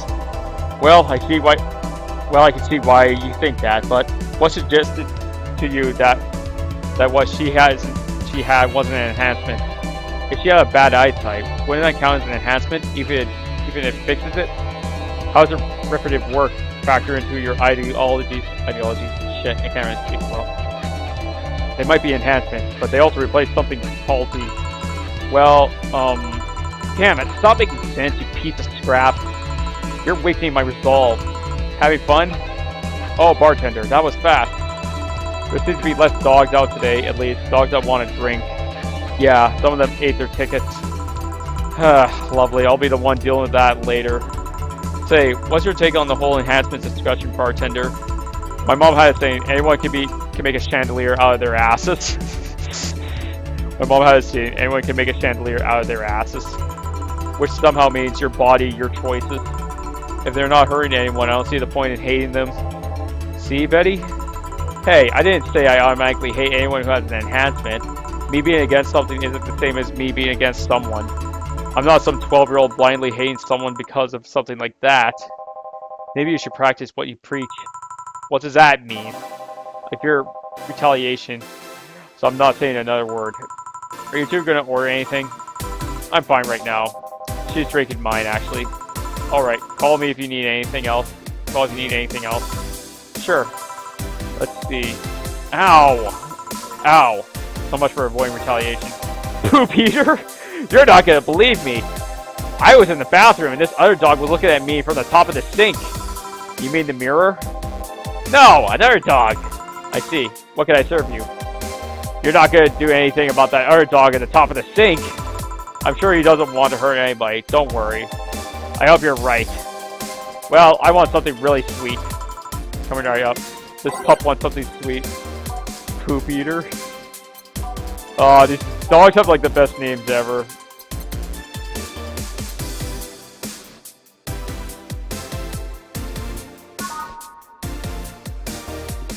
A: Well, I can see why you think that, but what suggested to you that what she had wasn't an enhancement? If she had a bad eye type, wouldn't that count as an enhancement, even if it fixes it? How does repetitive work factor into your ideology? Shit, I can't really speak well. They might be enhancements, but they also replace something faulty. Well, damn it, stop making sense, you piece of scrap. You're wasting my resolve. Having fun? Oh, bartender, that was fast. There seems to be less dogs out today, at least. Dogs that want to drink. Yeah, some of them ate their tickets. Lovely, I'll be the one dealing with that later. Say, what's your take on the whole enhancements discussion, bartender? My mom had a saying, anyone can make a chandelier out of their asses. My mom had a saying, anyone can make a chandelier out of their asses. Which somehow means your body, your choices. If they're not hurting anyone, I don't see the point in hating them. See, Betty? Hey, I didn't say I automatically hate anyone who has an enhancement. Me being against something isn't the same as me being against someone. I'm not some 12-year-old blindly hating someone because of something like that. Maybe you should practice what you preach. What does that mean? Like your retaliation. So I'm not saying another word. Are you two gonna order anything? I'm fine right now. She's drinking mine, actually. Alright, call me if you need anything else. Call if you need anything else. Sure. Let's see. Ow! Ow. So much for avoiding retaliation. Poop eater? You're not gonna believe me. I was in the bathroom and this other dog was looking at me from the top of the sink. You mean the mirror? No, another dog. I see. What can I serve you? You're not gonna do anything about that other dog at the top of the sink. I'm sure he doesn't want to hurt anybody. Don't worry. I hope you're right. Well, I want something really sweet. Coming right up. This pup wants something sweet. Poop eater. Oh, these dogs have like the best names ever.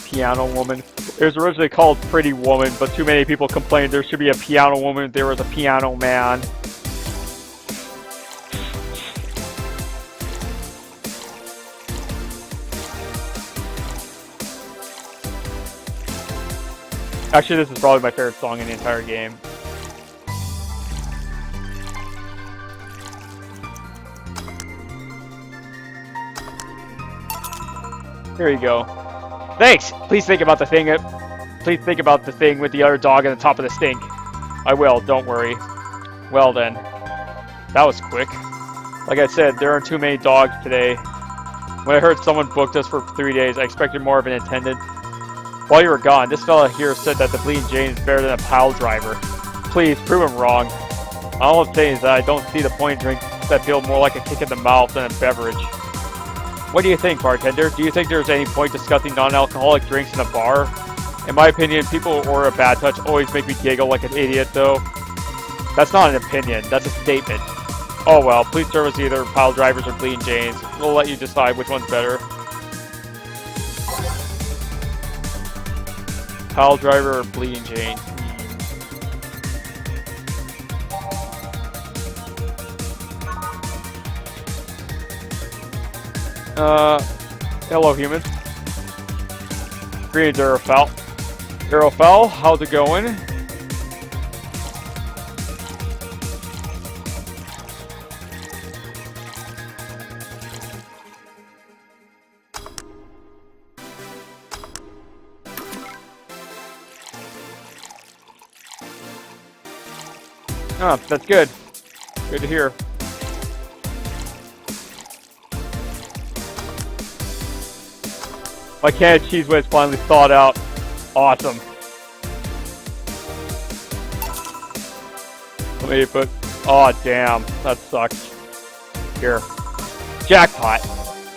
A: Piano woman. It was originally called Pretty Woman, but too many people complained there should be a piano woman. There was a piano man. Actually, this is probably my favorite song in the entire game. Here you go. Thanks! Please think about the thing with the other dog on the top of the sink. I will, don't worry. Well then. That was quick. Like I said, there aren't too many dogs today. When I heard someone booked us for 3 days, I expected more of an attendant. While you were gone, this fella here said that the Bleeding Jane is better than a pile driver. Please, prove him wrong. All I'm saying is that I don't see the point in drinks that feel more like a kick in the mouth than a beverage. What do you think, bartender? Do you think there's any point discussing non-alcoholic drinks in a bar? In my opinion, people who order a bad touch always make me giggle like an idiot, though. That's not an opinion, that's a statement. Oh well, please serve us either pile drivers or Bleeding Janes. We'll let you decide which one's better. Pile driver or Bleeding Jane? Hello humans. Greetings, Aerofowl. Aerofowl, how's it going? Oh, that's good. Good to hear. My can of cheese whiz finally thawed out. Awesome. Let me put Oh, damn. That sucks. Here. Jackpot.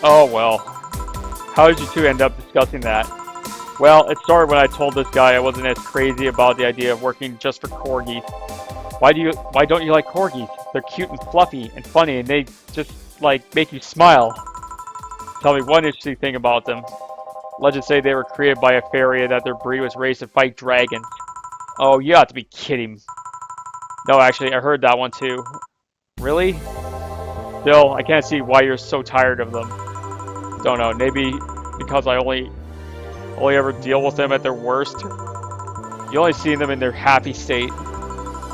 A: Oh, well. How did you two end up discussing that? Well, it started when I told this guy I wasn't as crazy about the idea of working just for corgis. Why don't you like corgis? They're cute and fluffy and funny, and they just, like, make you smile. Tell me one interesting thing about them. Legends say they were created by a fairy and that their breed was raised to fight dragons. Oh, you have to be kidding. No, actually, I heard that one too. Really? Still, I can't see why you're so tired of them. Don't know, maybe because I only ever deal with them at their worst. You only see them in their happy state.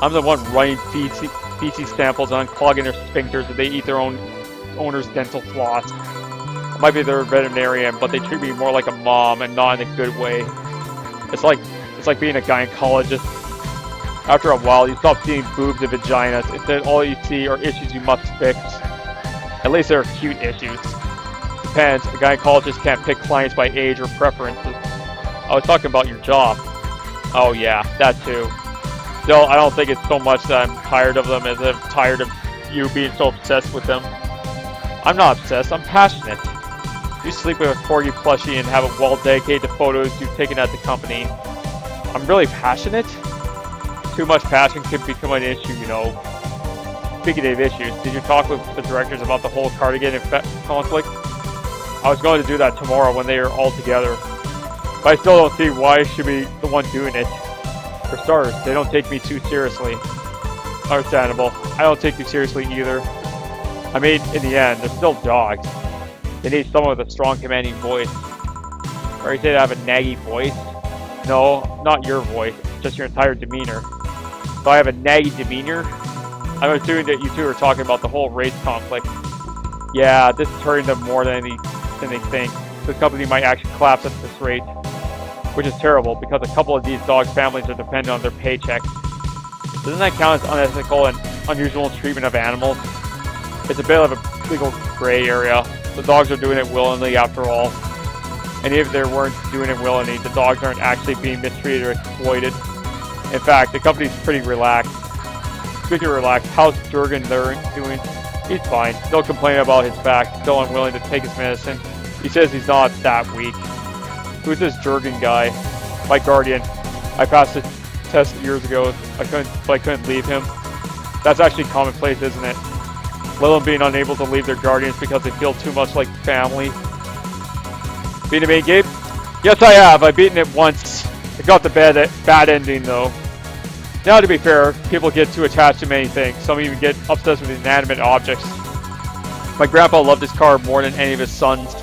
A: I'm the one running feces samples and unclogging their sphincters and they eat their own owner's dental floss. I might be their veterinarian, but they treat me more like a mom and not in a good way. It's like being a gynecologist. After a while, you stop seeing boobs and vaginas. Instead, all you see are issues you must fix. At least they're cute issues. Depends. A gynecologist can't pick clients by age or preferences. I was talking about your job. Oh yeah, that too. Still, I don't think it's so much that I'm tired of them as I'm tired of you being so obsessed with them. I'm not obsessed, I'm passionate. You sleep with a corgi plushie and have a wall dedicated to photos you've taken at the company. I'm really passionate? Too much passion could become an issue, you know. Speaking of issues, did you talk with the directors about the whole cardigan conflict? I was going to do that tomorrow when they are all together. But I still don't see why I should be the one doing it. For starters, they don't take me too seriously. Understandable. I don't take you seriously either. I mean, in the end, they're still dogs. They need someone with a strong, commanding voice. Or you say they have a naggy voice? No, not your voice, just your entire demeanor. So I have a naggy demeanor? I'm assuming that you two are talking about the whole race conflict. Yeah, this is hurting them more than they think. This company might actually collapse at this rate. Which is terrible, because a couple of these dogs' families are dependent on their paychecks. Doesn't that count as unethical and unusual treatment of animals? It's a bit of a legal gray area. The dogs are doing it willingly after all. And if they weren't doing it willingly, the dogs aren't actually being mistreated or exploited. In fact, the company's pretty relaxed. Speaking of relaxed, how's Jurgen doing? He's fine. Still complaining about his back, still unwilling to take his medicine. He says he's not that weak. Who's this Jurgen guy? My guardian. I passed the test years ago. I couldn't leave him. That's actually commonplace, isn't it? Let them being unable to leave their guardians because they feel too much like family. Beat a main game? Yes, I have. I've beaten it once. I got the bad ending, though. Now, to be fair, people get too attached to many things. Some even get obsessed with inanimate objects. My grandpa loved his car more than any of his sons.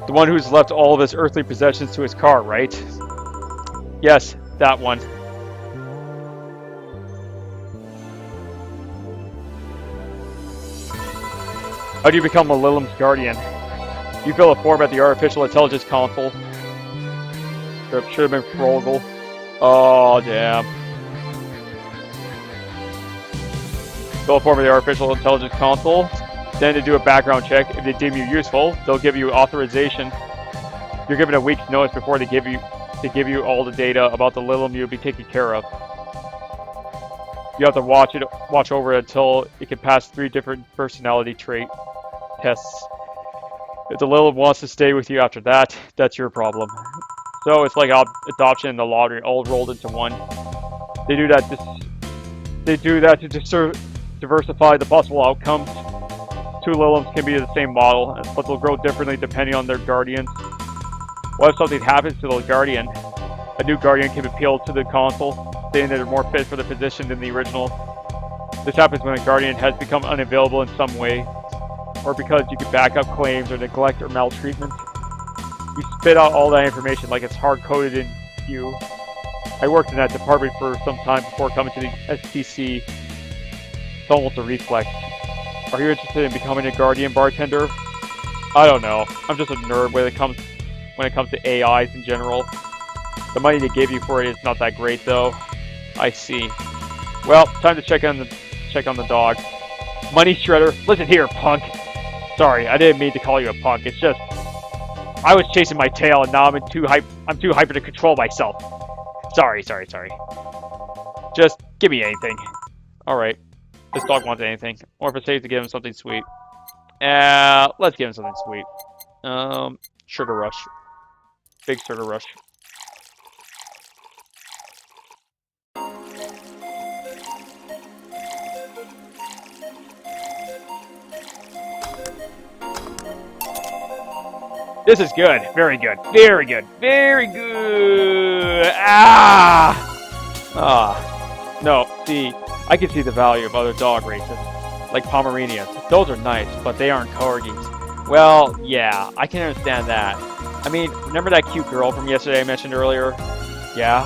A: The one who's left all of his earthly possessions to his car, right? Yes, that one. How do you become a Lilim's guardian? You fill a form at the Artificial Intelligence Council. Should have been Prologue. Oh, damn. Fill a form at the Artificial Intelligence Council. Then to do a background check. If they deem you useful, they'll give you authorization. You're given a week's notice before they give you all the data about the Lilim you'll be taken care of. You have to watch over it until it can pass 3 different personality trait tests. If the Lilim wants to stay with you after that, that's your problem. So it's like adoption and the lottery all rolled into one. They do that to diversify the possible outcomes. 2 Lilims can be the same model, but they'll grow differently depending on their guardians. What if something happens to the guardian? A new guardian can appeal to the council, saying that they're more fit for the position than the original. This happens when a guardian has become unavailable in some way, or because you can back up claims or neglect or maltreatment. You spit out all that information like it's hard-coded in you. I worked in that department for some time before coming to the STC. It's almost a reflex. Are you interested in becoming a guardian, bartender? I don't know. I'm just a nerd when it comes to AIs in general. The money they gave you for it is not that great, though. I see. Well, time to check on the dog. Money shredder. Listen here, punk. Sorry, I didn't mean to call you a punk. It's just I was chasing my tail, and now I'm too hyper to control myself. Sorry. Just give me anything. All right. this dog wants anything. Or if it's safe to give him something sweet. Let's give him something sweet. Sugar Rush. Big Sugar Rush. This is good. Very good. Very good. Very good. No, see, I can see the value of other dog races, like Pomeranians. Those are nice, but they aren't corgis. Well, yeah, I can understand that. I mean, remember that cute girl from yesterday I mentioned earlier? Yeah?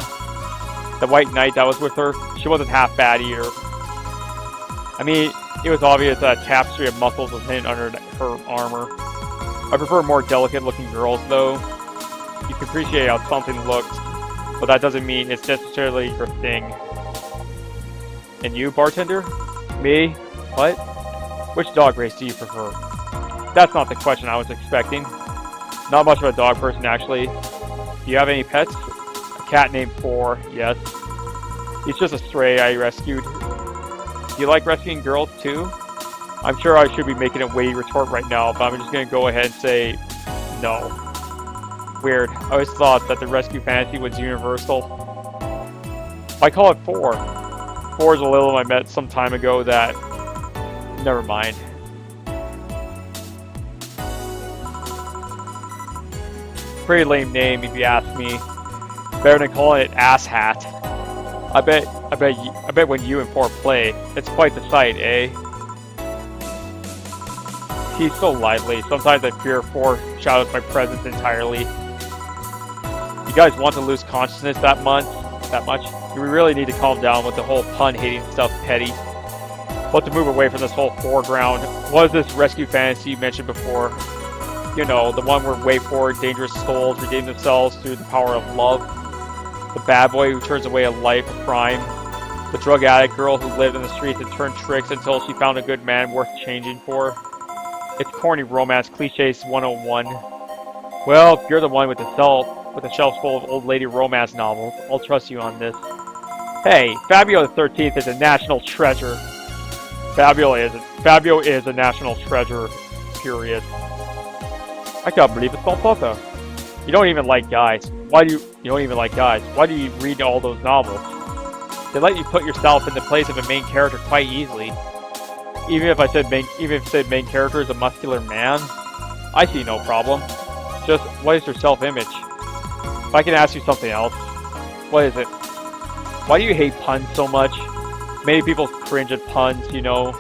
A: The white knight that was with her? She wasn't half bad either. I mean, it was obvious that a tapestry of muscles was hidden under her armor. I prefer more delicate-looking girls, though. You can appreciate how something looks, but that doesn't mean it's necessarily your thing. And you, Bartender? Me? What? Which dog race do you prefer? That's not the question I was expecting. Not much of a dog person, actually. Do you have any pets? A cat named Four, yes. He's just a stray I rescued. Do you like rescuing girls, too? I'm sure I should be making a weighty retort right now, but I'm just going to go ahead and say no. Weird. I always thought that the rescue fantasy was universal. I call it Four. Four is a little I met some time ago that... Never mind. Pretty lame name if you ask me. Better than calling it Ass Hat. I bet when you and Four play, it's quite the sight, eh? He's so lively. Sometimes I fear Four shadows my presence entirely. You guys want to lose consciousness that much? Do we really need to calm down with the whole pun-hating stuff, petty? But to move away from this whole foreground, what is this rescue fantasy you mentioned before? You know, the one where way forward, dangerous souls redeem themselves through the power of love. The bad boy who turns away a life of crime. The drug addict girl who lived in the streets and turned tricks until she found a good man worth changing for. It's corny romance cliches 101. Well, if you're the one with the shelf full of old lady romance novels, I'll trust you on this. Hey, Fabio the 13th is a national treasure. Fabio is a national treasure, period. I can't believe it's called Papa. You don't even like guys. You don't even like guys. Why do you read all those novels? They let you put yourself in the place of a main character quite easily. Even if said main character is a muscular man, I see no problem. Just, what is your self-image? If I can ask you something else, what is it? Why do you hate puns so much? Many people cringe at puns, you know.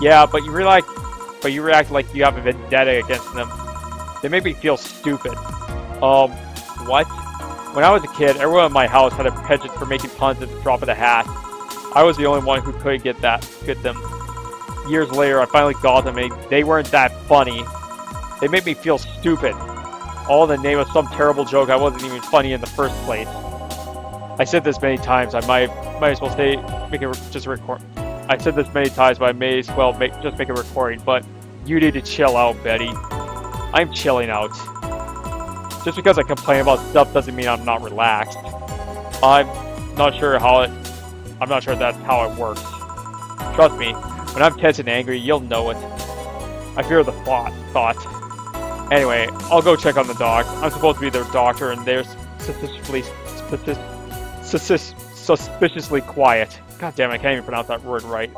A: Yeah, but you react like you have a vendetta against them. They make me feel stupid. What? When I was a kid, everyone in my house had a penchant for making puns at the drop of the hat. I was the only one who could get them. Years later, I finally got them, and they weren't that funny. They made me feel stupid. All in the name of some terrible joke I wasn't even funny in the first place. I said this many times, I might as well record. I said this many times, but I may as well just make a recording. But you need to chill out, Betty. I'm chilling out. Just because I complain about stuff doesn't mean I'm not relaxed. I'm not sure that's how it works. Trust me, when I'm tense and angry, you'll know it. I fear the thought. Anyway, I'll go check on the dog. I'm supposed to be their doctor, and they're suspiciously quiet. God damn it, I can't even pronounce that word right.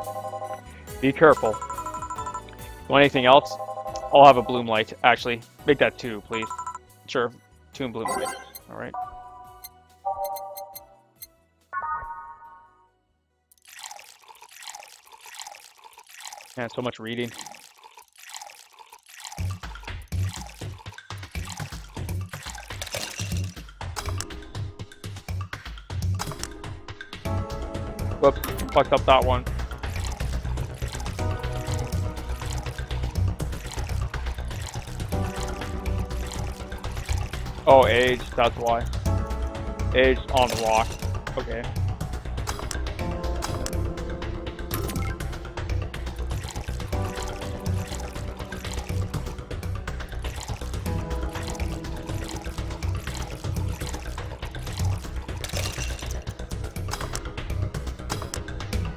A: Be careful. You want anything else? I'll have a bloom light. Actually, make that 2, please. Sure, 2 bloom lights. Alright. Man, so much reading. Whoops, fucked up that one. Oh, age, that's why. Age on rock. Okay.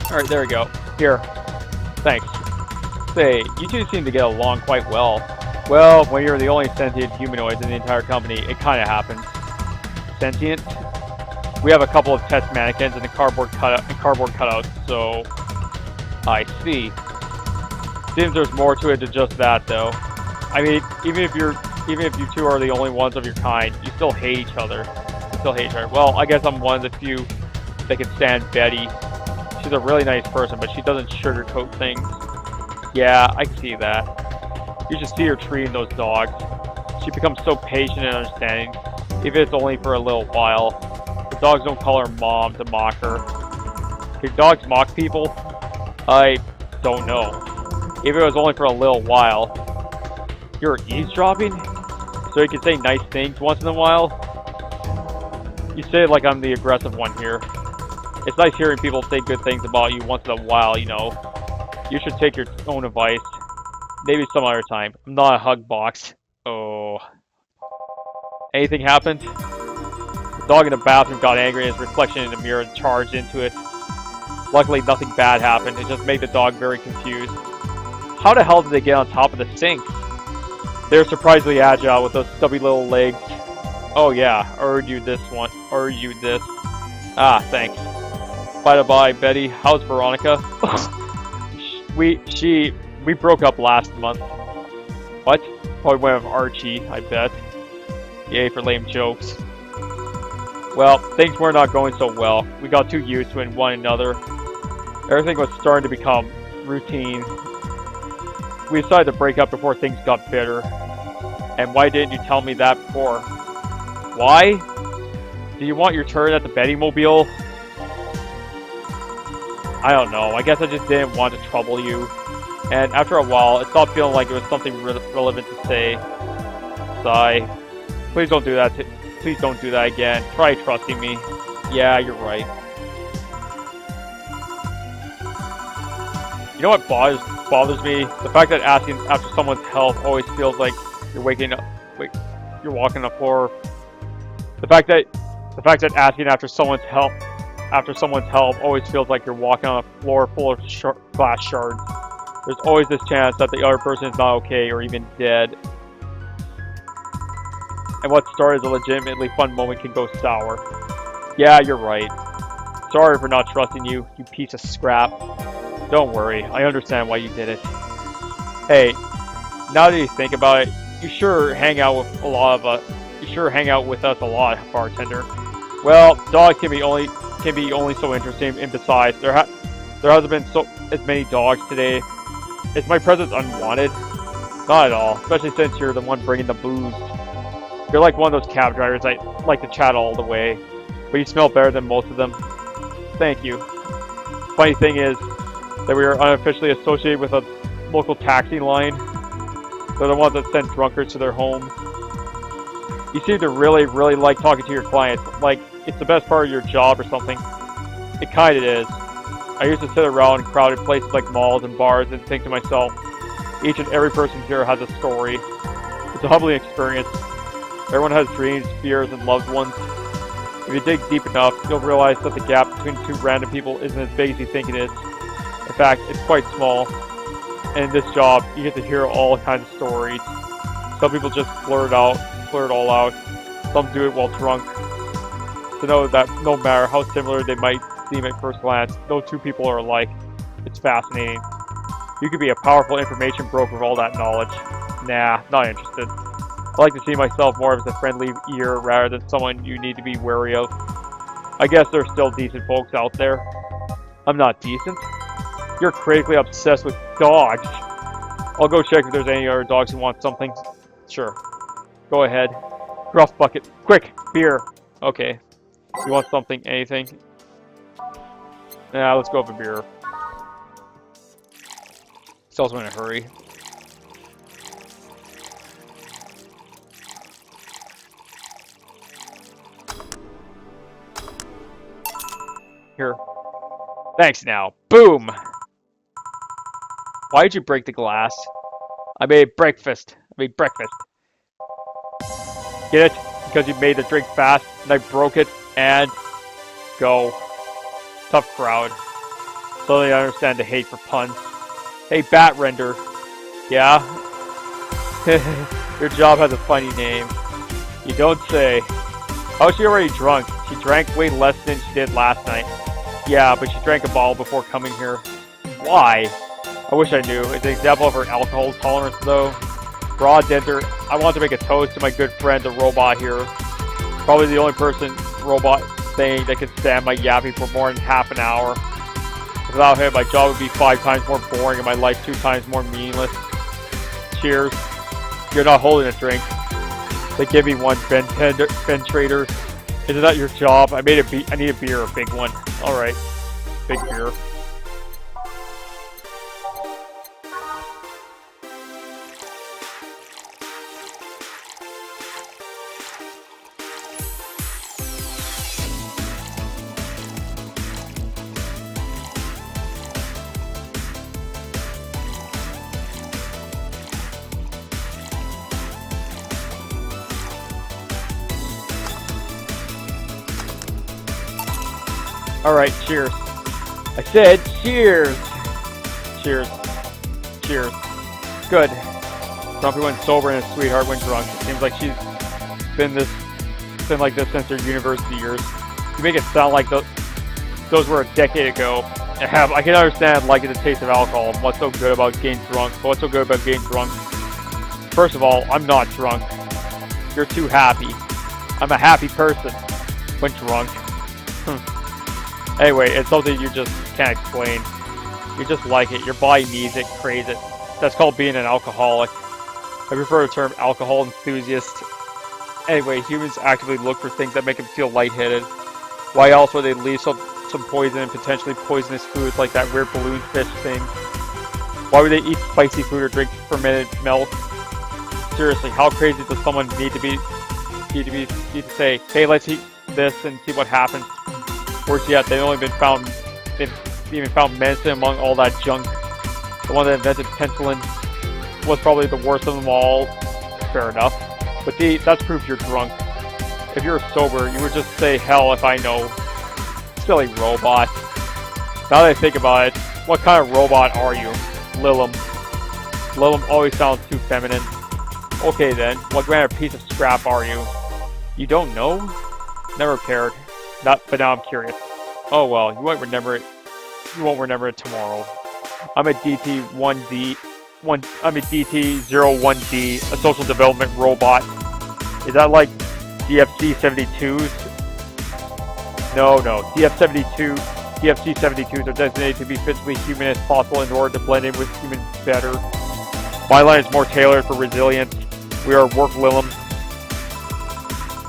A: Alright, there we go. Here. Thanks. Say, you two seem to get along quite well. Well, when you're the only sentient humanoids in the entire company, it kinda happens. Sentient? We have a couple of test mannequins and cardboard cutouts, so... I see. Seems there's more to it than just that, though. I mean, even if you two are the only ones of your kind, you still hate each other. Well, I guess I'm one of the few that can stand Betty. She's a really nice person, but she doesn't sugarcoat things. Yeah, I can see that. You should see her treating those dogs. She becomes so patient and understanding, even if it's only for a little while. The dogs don't call her mom to mock her. Can dogs mock people? I don't know. If it was only for a little while. You're eavesdropping? So you can say nice things once in a while? You say it like I'm the aggressive one here. It's nice hearing people say good things about you once in a while, you know. You should take your own advice. Maybe some other time. I'm not a hug box. Oh. Anything happened? The dog in the bathroom got angry and his reflection in the mirror and charged into it. Luckily, nothing bad happened. It just made the dog very confused. How the hell did they get on top of the sink? They're surprisingly agile with those stubby little legs. Oh yeah, I heard you this. Ah, thanks. By the by, Betty, how's Veronica? We broke up last month. What? Probably went with Archie, I bet. Yay for lame jokes. Well, things were not going so well. We got too used to one another. Everything was starting to become routine. We decided to break up before things got bitter. And why didn't you tell me that before? Why? Do you want your turn at the Bettymobile? I don't know. I guess I just didn't want to trouble you. And after a while, it stopped feeling like it was something relevant to say. Sigh. Please don't do that. Please don't do that again. Try trusting me. Yeah, you're right. You know what bothers me? The fact that asking after someone's help always feels like you're walking on the floor. The fact that asking after someone's help always feels like you're walking on a floor full of glass shards. There's always this chance that the other person is not okay or even dead. And what started as a legitimately fun moment can go sour. Yeah, you're right. Sorry for not trusting you, you piece of scrap. Don't worry, I understand why you did it. Hey, now that you think about it, you sure hang out with us a lot, Bartender. Well, dogs can be only so interesting, and besides, there hasn't been as many dogs today. Is my presence unwanted? Not at all, especially since you're the one bringing the booze. You're like one of those cab drivers I like to chat all the way, but you smell better than most of them. Thank you. Funny thing is that we are unofficially associated with a local taxi line. They're the ones that send drunkards to their homes. You seem to really like talking to your clients, like it's the best part of your job or something. It kinda is. I used to sit around in crowded places like malls and bars and think to myself, each and every person here has a story. It's a humbling experience. Everyone has dreams, fears, and loved ones. If you dig deep enough, you'll realize that the gap between two random people isn't as big as you think it is. In fact, it's quite small. And in this job, you get to hear all kinds of stories. Some people just blurt it all out. Some do it while drunk. To know that no matter how similar they might seem at first glance, no two people are alike. It's fascinating. You could be a powerful information broker with all that knowledge. Nah, not interested. I like to see myself more as a friendly ear rather than someone you need to be wary of. I guess there's still decent folks out there. I'm not decent. You're critically obsessed with dogs. I'll go check if there's any other dogs who want something. Sure. Go ahead. Gruff bucket. Quick! Beer! Okay. You want something? Anything? Nah, let's go for beer. He's also in a hurry. Here. Thanks now. Boom! Why did you break the glass? I made breakfast. Get it? Because you made the drink fast, and I broke it, and... go. Tough crowd. Suddenly I understand the hate for puns. Hey, Bartender. Yeah? Your job has a funny name. You don't say. Oh, she already drunk. She drank way less than she did last night. Yeah, but she drank a bottle before coming here. Why? I wish I knew. It's an example of her alcohol tolerance, though. Bartender, I want to make a toast to my good friend, the robot here. Probably the only robot thing that can stand my yapping for more than half an hour. Without him, my job would be 5 times more boring and my life 2 times more meaningless. Cheers. You're not holding a drink. They give me one, Ben Trader. Isn't that your job? I need a beer, a big one. Alright. Big beer. Alright, cheers. I said cheers! Cheers. Cheers. Good. Grumpy when sober and a sweetheart when drunk. It seems like she's been like this since her university years. You make it sound like those were a decade ago. I can understand liking the taste of alcohol and what's so good about getting drunk. But what's so good about getting drunk? First of all, I'm not drunk. You're too happy. I'm a happy person when drunk. Anyway, it's something you just can't explain. You just like it. Your body needs it, craves it. That's called being an alcoholic. I prefer the term alcohol enthusiast. Anyway, humans actively look for things that make them feel lightheaded. Why else would they leave some poison and potentially poisonous foods like that weird balloon fish thing? Why would they eat spicy food or drink fermented milk? Seriously, how crazy does someone need to say, hey, let's eat this and see what happens? Worse yet, they've even found medicine among all that junk. The one that invented penicillin was probably the worst of them all. Fair enough. But that's proof you're drunk. If you were sober, you would just say, hell if I know. Silly robot. Now that I think about it, what kind of robot are you? Lilum. Lilum always sounds too feminine. Okay then, what kind of piece of scrap are you? You don't know? Never cared. But now I'm curious. Oh well, you won't remember it. You won't remember it tomorrow. I'm a DT-01D, a social development robot. Is that like DFC-72s? No. DFC-72s are designated to be physically human as possible in order to blend in with humans better. My line is more tailored for resilience. We are work Lilum.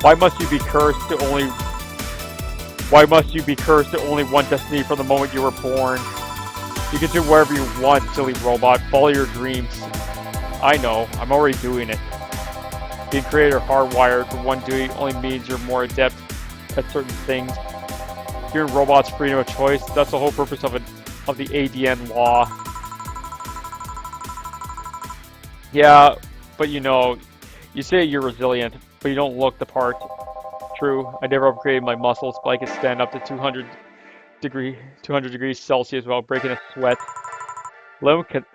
A: Why must you be cursed to only one destiny from the moment you were born? You can do whatever you want, silly robot. Follow your dreams. I know. I'm already doing it. Being created or hardwired for one duty only means you're more adept at certain things. Giving robots freedom of choice, that's the whole purpose of the ADN law. Yeah, but you say you're resilient, but you don't look the part. True, I never upgraded my muscles, but I can stand up to 200 degrees Celsius without breaking a sweat. Lilum can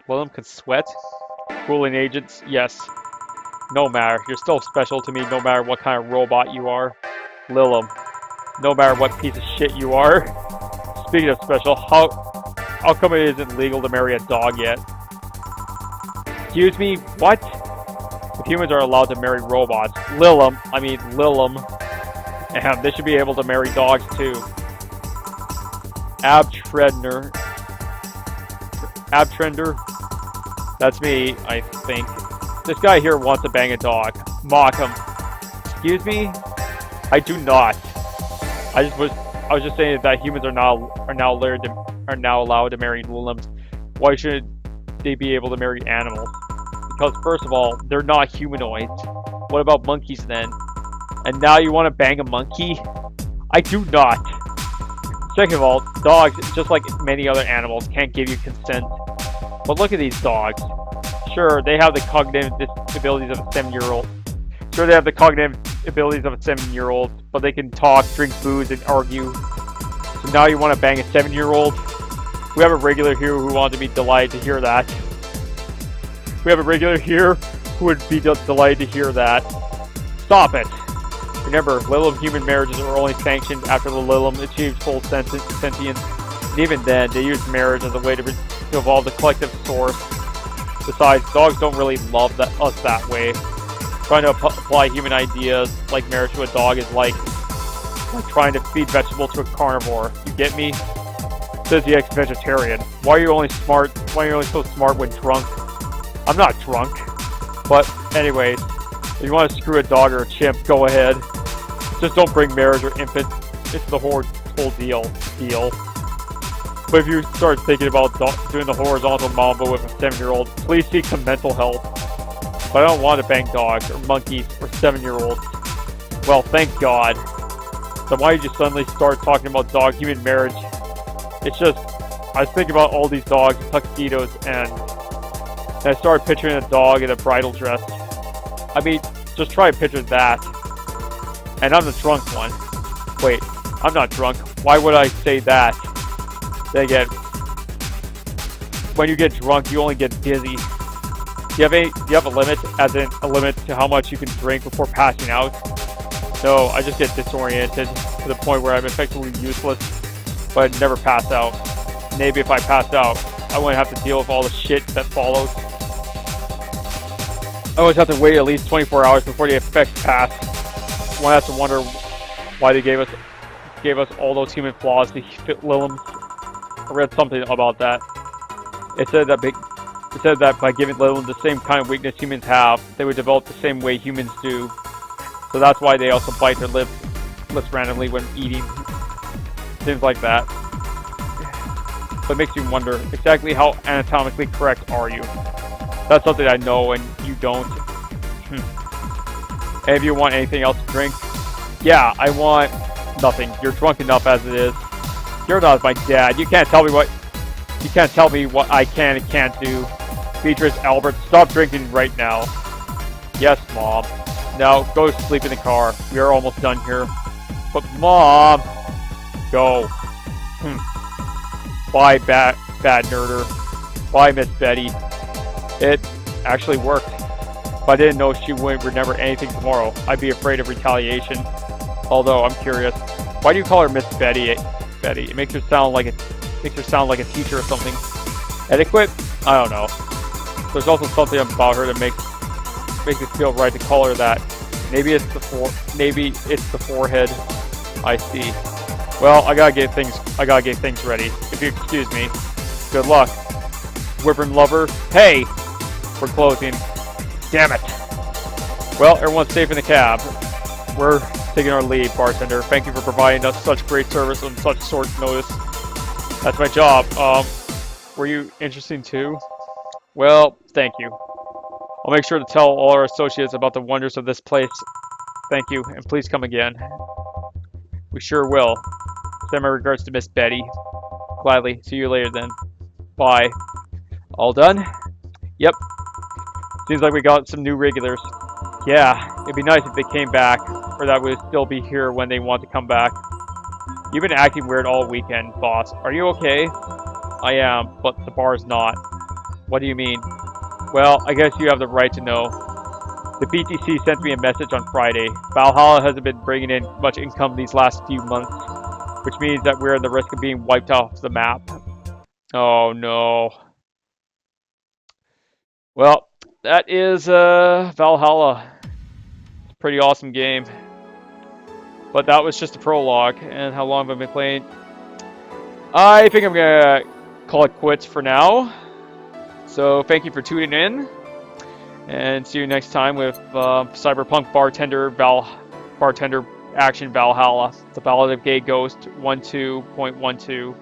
A: sweat? Cooling agents? Yes. No matter, you're still special to me no matter what kind of robot you are. Lilum. No matter what piece of shit you are. Speaking of special, how come it isn't legal to marry a dog yet? Excuse me, what? If humans are allowed to marry robots, Lilum, and they should be able to marry dogs too. Abtrender. That's me, I think. This guy here wants to bang a dog. Mock him. Excuse me? I do not. I was just saying that humans are now allowed to marry Lilums. Why should they be able to marry animals? Because first of all, they're not humanoids. What about monkeys then? And now you want to bang a monkey? I do not. Second of all, dogs, just like many other animals, can't give you consent. But look at these dogs. Sure, they have the cognitive abilities of a 7-year-old. But they can talk, drink booze, and argue. So now you want to bang a 7-year-old? We have a regular here who wanted to be delighted to hear that. We have a regular here who would be delighted to hear that. Stop it! Remember, Lilum human marriages are only sanctioned after the Lilum achieves full sentience. And even then, they use marriage as a way to evolve the collective source. Besides, dogs don't really love us that way. Trying to apply human ideas like marriage to a dog is like trying to feed vegetables to a carnivore. You get me? Says the ex-vegetarian. Why are you only so smart when drunk? I'm not drunk. But anyways, if you want to screw a dog or a chimp, go ahead. Just don't bring marriage or infant. It's the whole deal. But if you start thinking about doing the horizontal mambo with a 7-year-old, please seek some mental help. But I don't want to bang dogs or monkeys or 7-year-olds. Well, thank God. So why did you suddenly start talking about dog-human marriage? It's just, I was thinking about all these dogs in tuxedos, and I started picturing a dog in a bridal dress. I mean, just try to picture that. And I'm the drunk one. Wait, I'm not drunk. Why would I say that? Then again, when you get drunk, you only get dizzy. Do you have a limit, as in a limit to how much you can drink before passing out? No, I just get disoriented to the point where I'm effectively useless, but I'd never pass out. Maybe if I passed out, I wouldn't have to deal with all the shit that follows. I always have to wait at least 24 hours before the effects pass. One has to wonder why they gave us all those human flaws to fit Lilum. I read something about that. It said that by giving Lilum the same kind of weakness humans have, they would develop the same way humans do. So that's why they also bite their lips randomly when eating. Things like that. But it makes you wonder, exactly how anatomically correct are you? That's something I know and you don't. And if you want anything else to drink, yeah, I want nothing. You're drunk enough as it is. You're not my dad. You can't tell me what I can and can't do. Beatrice, Albert, stop drinking right now. Yes, Mom. Now go to sleep in the car. We are almost done here. But Mom, go. Bye, bad nerder. Bye, Miss Betty. It actually worked. If I didn't know she wouldn't remember anything tomorrow, I'd be afraid of retaliation. Although I'm curious, why do you call her Miss Betty? Betty, it makes her sound like a teacher or something. Etiquette? I don't know. There's also something about her that makes it feel right to call her that. Maybe it's the forehead. I see. Well, I gotta get things ready. If you excuse me. Good luck. Wyvern lover. Hey! We're closing. Damn it. Well, everyone's safe in the cab. We're taking our leave, bartender. Thank you for providing us such great service on such short notice. That's my job. Were you interesting too? Well, thank you. I'll make sure to tell all our associates about the wonders of this place. Thank you, and please come again. We sure will. Send my regards to Miss Betty. Gladly. See you later then. Bye. All done? Yep. Seems like we got some new regulars. Yeah, it'd be nice if they came back, or that we'd still be here when they want to come back. You've been acting weird all weekend, boss. Are you okay? I am, but the bar's not. What do you mean? Well, I guess you have the right to know. The BTC sent me a message on Friday. Valhalla hasn't been bringing in much income these last few months, which means that we're at the risk of being wiped off the map. Oh no. Well, that is Valhalla. It's a pretty awesome game. But that was just a prologue. And how long have I been playing? I think I'm going to call it quits for now. So thank you for tuning in. And see you next time with Cyberpunk Bartender Action Valhalla. The Ballad of Gay Ghost 12.12.